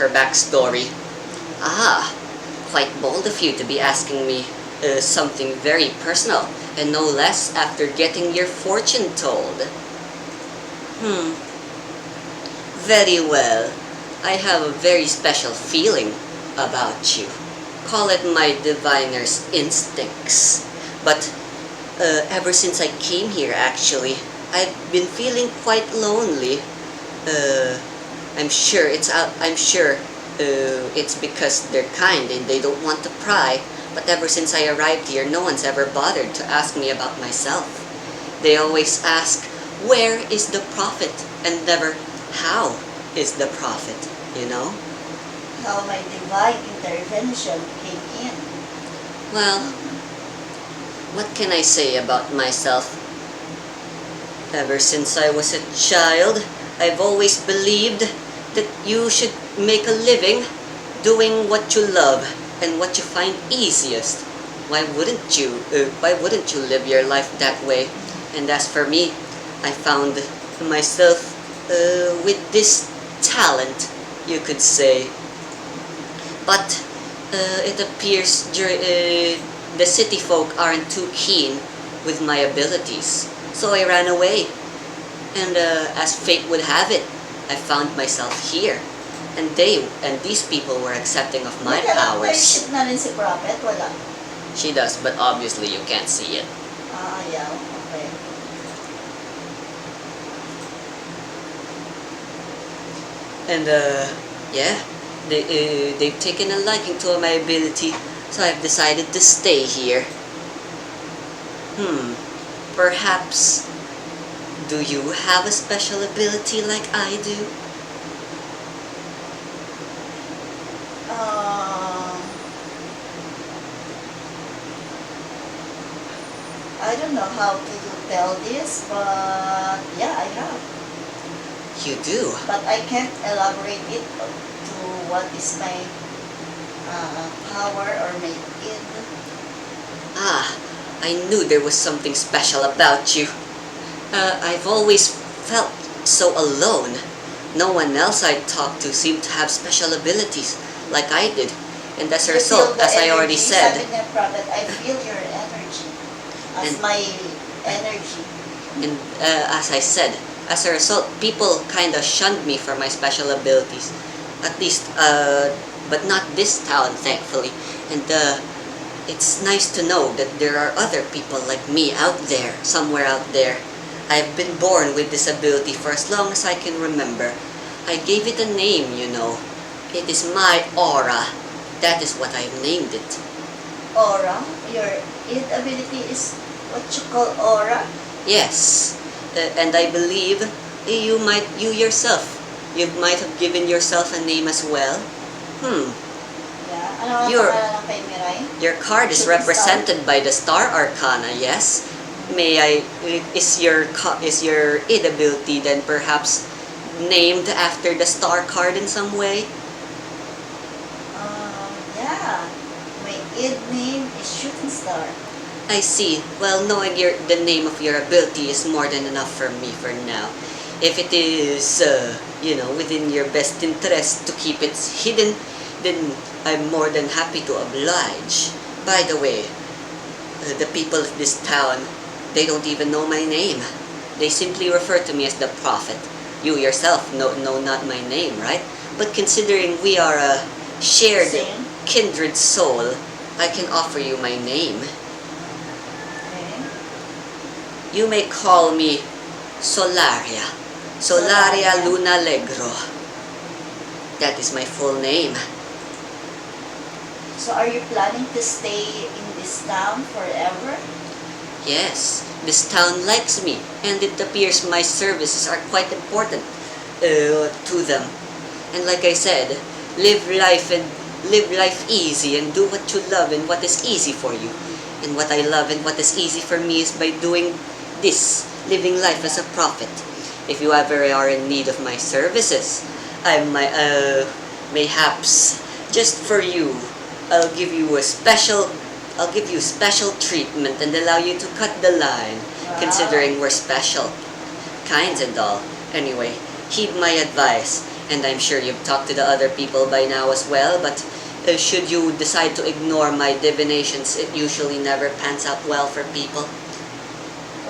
backstory. Ah, quite bold of you to be asking me something very personal, and no less after getting your fortune told. Very well. I have a very special feeling about you. Call it my diviner's instincts. But ever since I came here, actually, I've been feeling quite lonely. Uh, I'm sure it's because they're kind and they don't want to pry. But ever since I arrived here, no one's ever bothered to ask me about myself. They always ask, where is the prophet? And never, how is the prophet, you know? How my divine intervention came in. Well, what can I say about myself? Ever since I was a child, I've always believed that you should make a living doing what you love and what you find easiest. Why wouldn't you? Why wouldn't you live your life that way? And as for me, I found myself with this talent, you could say. But it appears the city folk aren't too keen with my abilities, so I ran away. And as fate would have it, I found myself here. And these people were accepting of my powers. May na rin si Prophet? Wala. She does, but obviously you can't see it. Ah, yeah. Okay. And yeah, they've taken a liking to my ability, so I've decided to stay here. Perhaps, do you have a special ability like I do? I don't know how to tell this, but yeah, I have. You do? But I can't elaborate it to what is my power or my id. Ah, I knew there was something special about you. I've always felt so alone. No one else I talked to seemed to have special abilities like I did. And as a result, as I already said, Sabi ng prophet, I feel your energy as my energy. And as I said, as a result, people kind of shunned me for my special abilities. At least, but not this town, thankfully. And it's nice to know that there are other people like me out there, somewhere out there. I've been born with this ability for as long as I can remember. I gave it a name, you know. It is my aura. That is what I've named it. Aura? Your id ability is what you call aura? Yes. And I believe you yourself, you might have given yourself a name as well. Yeah. Ano ang pangalan ng kay Mirai? Your card is Shooting represented by the Star Arcana, yes? Is your id ability then perhaps named after the star card in some way? Yeah. My id name is Shooting Star. I see. Well, knowing the name of your ability is more than enough for me for now. If it is, within your best interest to keep it hidden, then I'm more than happy to oblige. By the way, the people of this town, they don't even know my name. They simply refer to me as the prophet. You yourself know not my name, right? But considering we are a shared Same. kindred soul, I can offer you my name. Okay. You may call me Solaria. Solaria Luna Legro. That is my full name. So are you planning to stay in this town forever? Yes, this town likes me, and it appears my services are quite important to them. And like I said, live life easy and do what you love and what is easy for you. And what I love and what is easy for me is by doing this, living life as a prophet. If you ever are in need of my services, I might, mayhaps, just for you, I'll give you special treatment and allow you to cut the line, considering we're special. Kinds and all. Anyway, heed my advice, and I'm sure you've talked to the other people by now as well, but should you decide to ignore my divinations, it usually never pans out well for people.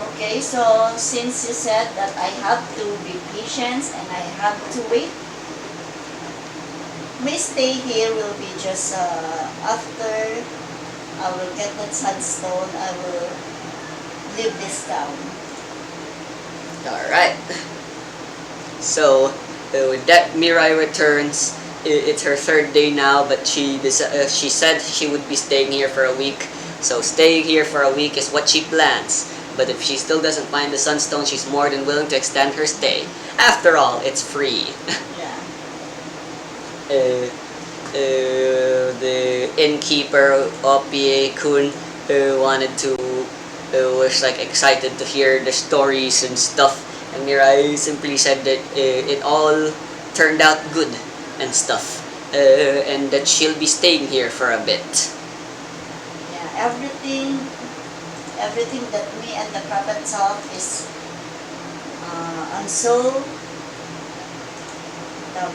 Okay, so since you said that I have to be patient and I have to wait, my stay here will be just after I will get that sandstone, I will leave this town. Alright. So, with that, Mirai returns. It's her third day now, but she said she would be staying here for a week. So staying here for a week is what she plans. But if she still doesn't find the sunstone, she's more than willing to extend her stay. After all, it's free. Yeah. The innkeeper, Opie-kun, wanted to, was like excited to hear the stories and stuff. And Mirai simply said that it all turned out good and stuff. And that she'll be staying here for a bit. Yeah, everything that me and the prophet talk is I'm so tawag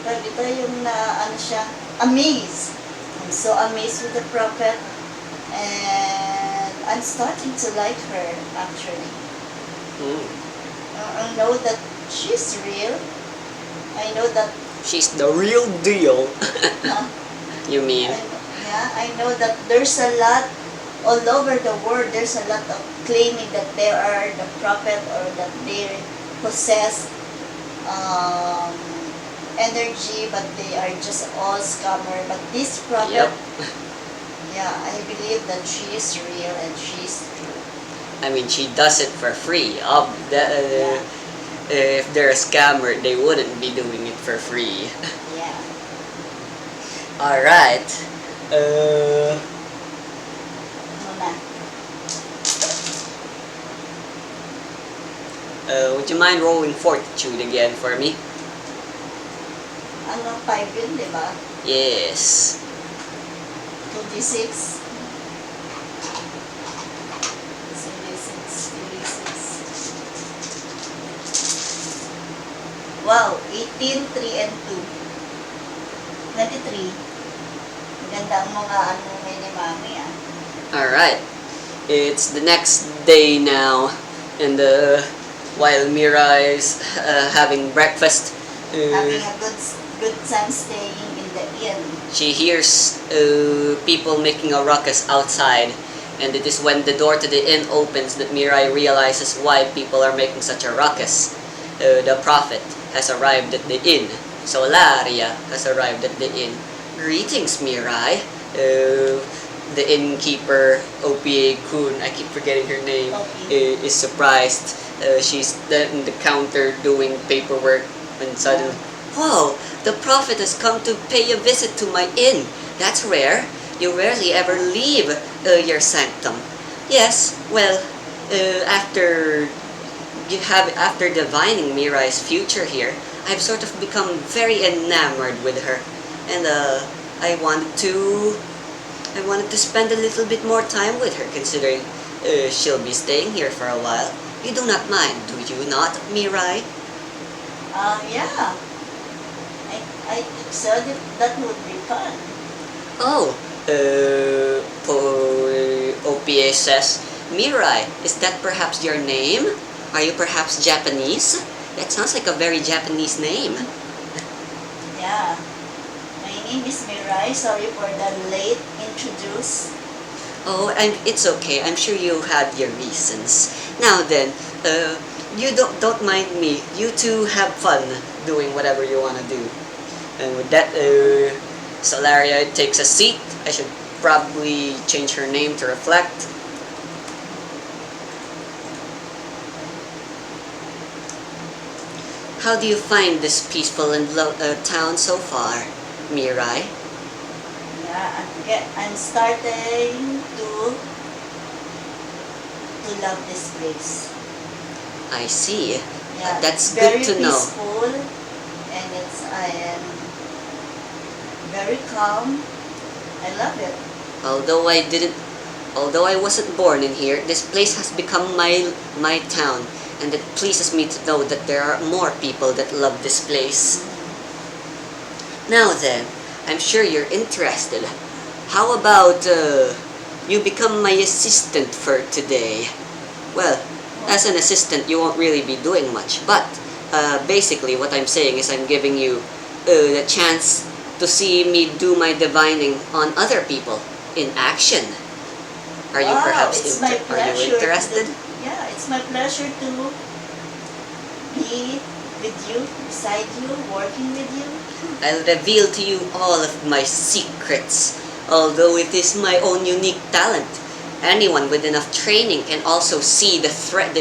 ito yung na ano siya, amazed. I'm so amazed with the prophet and I'm starting to like her actually. Mm. I know that she's real. I know that She's the real deal. You mean? I know that there's a lot all over the world. There's a lot of claiming that they are the prophet or that they possess energy, but they are just all scammer. But this prophet, Yep. yeah, I believe that she is real and she's true. I mean, she does it for free. If they're a scammer, they wouldn't be doing it for free. Yeah. Alright. Muna. Would you mind rolling fortitude again for me? Ano, 5 yun, di ba? Yes. 2d6. 2d6. Wow, 18, 3, and 2. 23. Maganda ang mga ano ngayon ni Mami, ah. Alright. It's the next day now, and while Mira is having breakfast, Having a good time staying in the inn. she hears people making a ruckus outside, and it is when the door to the inn opens that Mirai realizes why people are making such a ruckus. The prophet has arrived at the inn. Solaria has arrived at the inn. Greetings, Mirai. The innkeeper, Opie-kun, I keep forgetting her name, is surprised. She's in the counter doing paperwork, and suddenly, "Whoa, the prophet has come to pay a visit to my inn. That's rare. You rarely ever leave your sanctum." "Yes, well, after divining Mirai's future here, I've sort of become very enamored with her, and I wanted to spend a little bit more time with her, considering she'll be staying here for a while. You do not mind, do you not, Mirai?" Yeah. I think so. That would be fun. "Oh, OPA says, Mirai, is that perhaps your name? Are you perhaps Japanese? That sounds like a very Japanese name." Yeah. My name is Mirai. Sorry for the late introduce. "Oh, it's okay. I'm sure you had your reasons. Now then, you don't mind me. You two have fun doing whatever you want to do." And with that, Solaria takes a seat. I should probably change her name to reflect. "How do you find this peaceful and town so far, Mirai?" Yeah, I'm starting to love this place. "I see. Yeah, That's it's very good to know." peaceful, and I am very calm. I love it. Although I wasn't born in here, this place has become my town, and it pleases me to know that there are more people that love this place. "Now then, I'm sure you're interested. How about you become my assistant for today. Well, as an assistant, you won't really be doing much, but basically what I'm saying is I'm giving you the chance to see me do my divining on other people in action. Are you Wow, perhaps it's my are you pleasure interested? yeah, it's my pleasure to be with you, beside you, working with you. I'll reveal to you all of my secrets, although it is my own unique talent. Anyone with enough training can also see the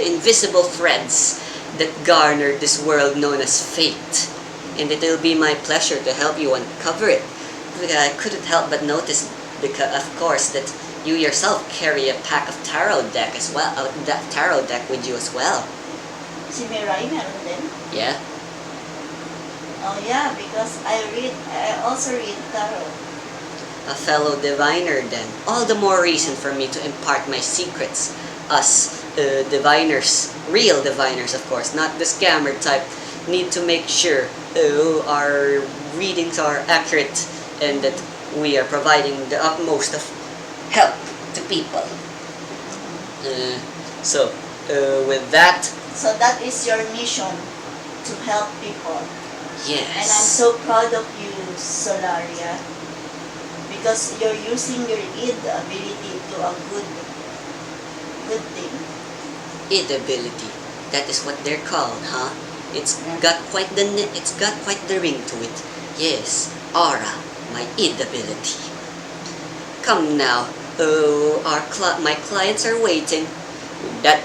invisible threads that garner this world known as fate. And it'll be my pleasure to help you uncover it. I couldn't help but notice, because of course, that you yourself carry a pack of tarot deck as well, that tarot deck with you as well. Si Mirai meron din. Yeah. Oh yeah, because I also read tarot. A fellow diviner then. All the more reason for me to impart my secrets. Us diviners, real diviners of course, not the scammer type, need to make sure our readings are accurate and that we are providing the utmost of help to people. So, with that, So that is your mission, to help people. yes. And I'm so proud of you, Solaria, because you're using your id ability to a good thing. Id ability. That is what they're called, huh? It's got quite the ring to it. Yes, aura, my id ability. Come now, my clients are waiting. That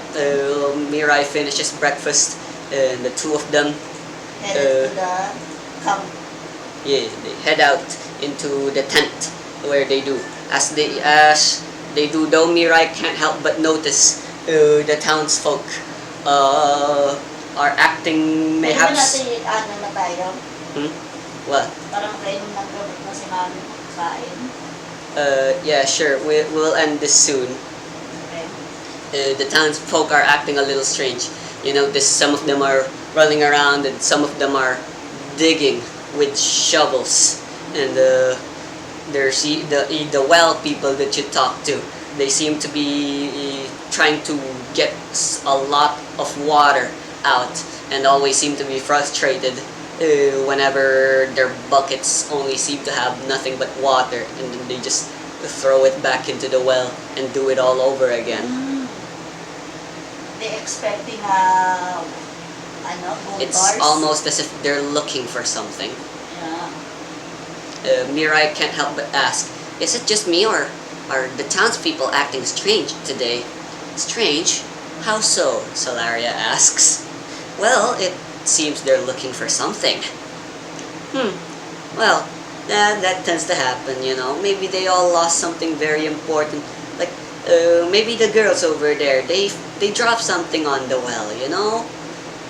Mirai finishes breakfast, and the two of them, Headed to the camp. yeah, they head out into the tent where they do. As they do, though Mirai can't help but notice the townsfolk are acting Pwede ba mayhaps. natin ano na tayo? What? Para makainom ng gamot na si Mami kain. Yeah, sure. We'll end this soon. Okay. The townsfolk are acting a little strange. You know, some of them are running around and some of them are digging with shovels. And there's the well people that you talk to. They seem to be trying to get a lot of water out and always seem to be frustrated whenever their buckets only seem to have nothing but water, and then they just throw it back into the well and do it all over again. They expecting gold It's bars? almost as if they're looking for something. Yeah. Mirai can't help but ask, is it just me or are the townspeople acting strange today? Strange? How so? Solaria asks. Well, it seems they're looking for something. Well, that tends to happen, you know. Maybe they all lost something very important. Like, maybe the girls over there, they dropped something on the well, you know?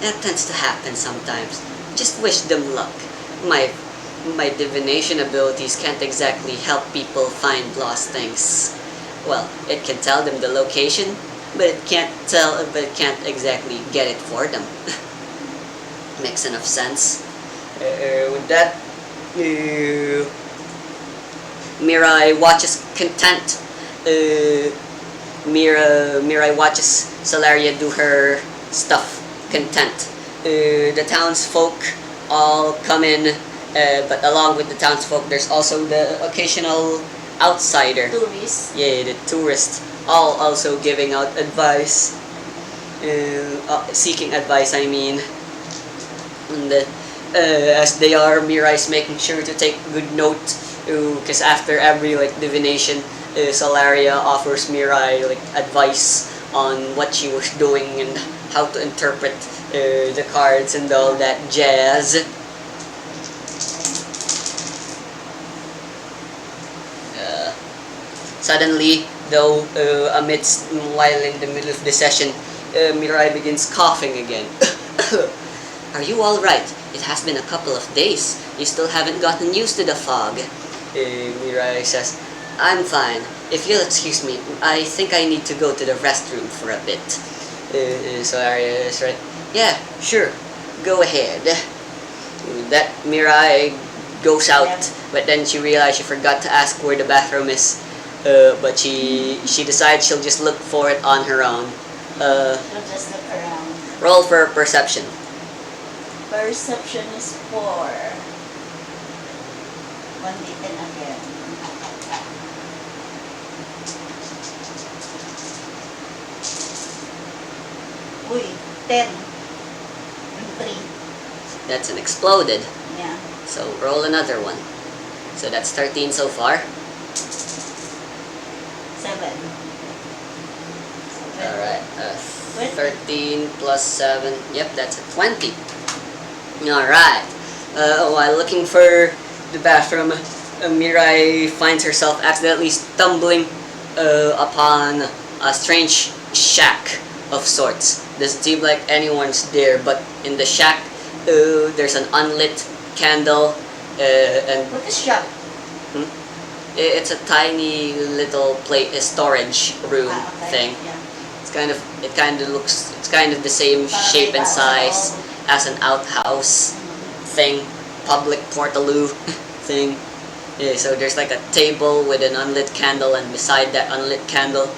That tends to happen sometimes. Just wish them luck. My divination abilities can't exactly help people find lost things. Well, it can tell them the location, but it can't exactly get it for them. Makes enough sense. With that, Mirai watches content. Mirai watches Solaria do her stuff content. The townsfolk all come in, but along with the townsfolk, there's also the occasional outsider. Tourists. Yeah, the tourist, all also giving out advice, seeking advice, I mean. And as they are, Mirai's making sure to take good note, because after every divination, Solaria offers Mirai advice on what she was doing and how to interpret the cards and all that jazz. Suddenly, though, while in the middle of the session, Mirai begins coughing again. Are you alright? It has been a couple of days. You still haven't gotten used to the fog. Mirai says, I'm fine. If you'll excuse me, I think I need to go to the restroom for a bit. So Arya is right. Yeah, sure. Go ahead. That Mirai goes out, but then she realized she forgot to ask where the bathroom is. but she decides she'll just look for it on her own. She'll just look around. Roll for perception. Perception is 4. 1d10 again. Uy, 10. And 3. That's an exploded. Yeah. So roll another one. So that's 13 so far. 7. Alright, 13 plus 7. Yep, that's a 20. Alright. While looking for the bathroom, Mirai finds herself accidentally stumbling upon a strange shack of sorts. Doesn't seem like anyone's there, but in the shack, there's an unlit candle, and What is shop? it's a tiny little storage room thing. Yeah. It kind of looks, it's kind of the same shape and size as an outhouse thing, public portaloo thing. Yeah, so there's like a table with an unlit candle, and beside that unlit candle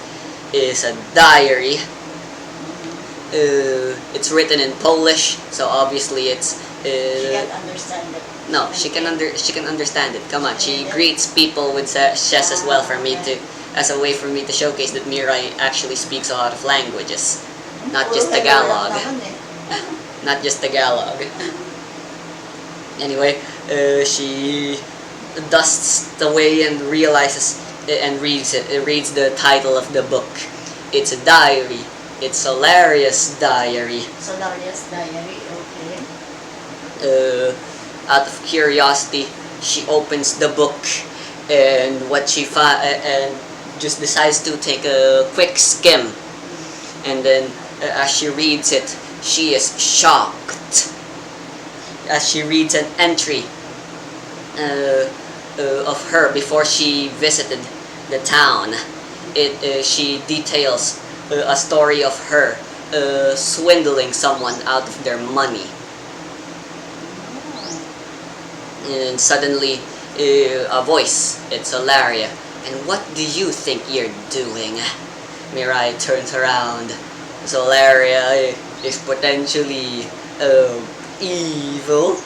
is a diary. It's written in Polish, so obviously it's. She can't understand it. No, she can understand it. Come on, she greets people with chess as well for me to, as a way for me to showcase that Mirai actually speaks a lot of languages, not just Tagalog. Not just Tagalog. Anyway, she dusts away and realizes and reads it. It reads the title of the book. It's a diary. It's Solarius' diary. Solarius' diary, okay. Out of curiosity, she opens the book, and what she and just decides to take a quick skim. And then, as she reads it, she is shocked. As she reads an entry of her before she visited the town, she details a story of her swindling someone out of their money. And suddenly, a voice, it's Ilaria. And what do you think you're doing? Mirai turns around. So Ilaria is potentially evil.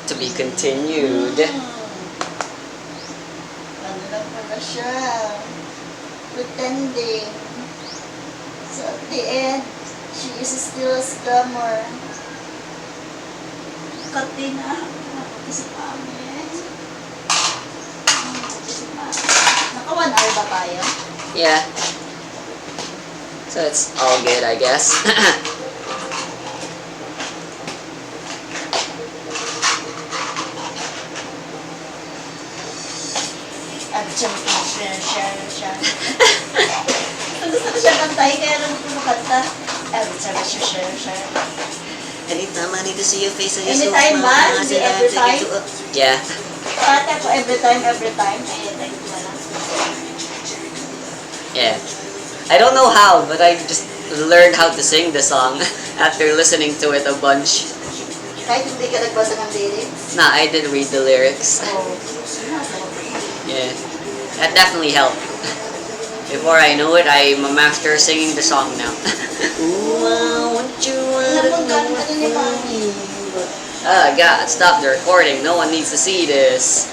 To be continued. Ano lang pala siya? Pretending. So at the end, she is still a scammer. Katina. Si Mami. Si Mami. Naka 1 hour ba tayo? Yeah. So it's all good, I guess. Siya. Gusto ko siya kantahin, kaya lang kumakanta. Siya. Anytime I need to see your face, I just Anytime ba? Hindi every time? Yeah. Parate ko every time. Ayun, like, wala. Yeah. I don't know how, but I just learned how to sing the song after listening to it a bunch. Kahit hindi ka nagbasa ng lyrics. Nah, I did read the lyrics. Oh. Yeah. That definitely helped. Before I know it, I'm a master singing the song now. Ooh, I want you Ano ni Mami? Oh God, stop the recording. No one needs to see this.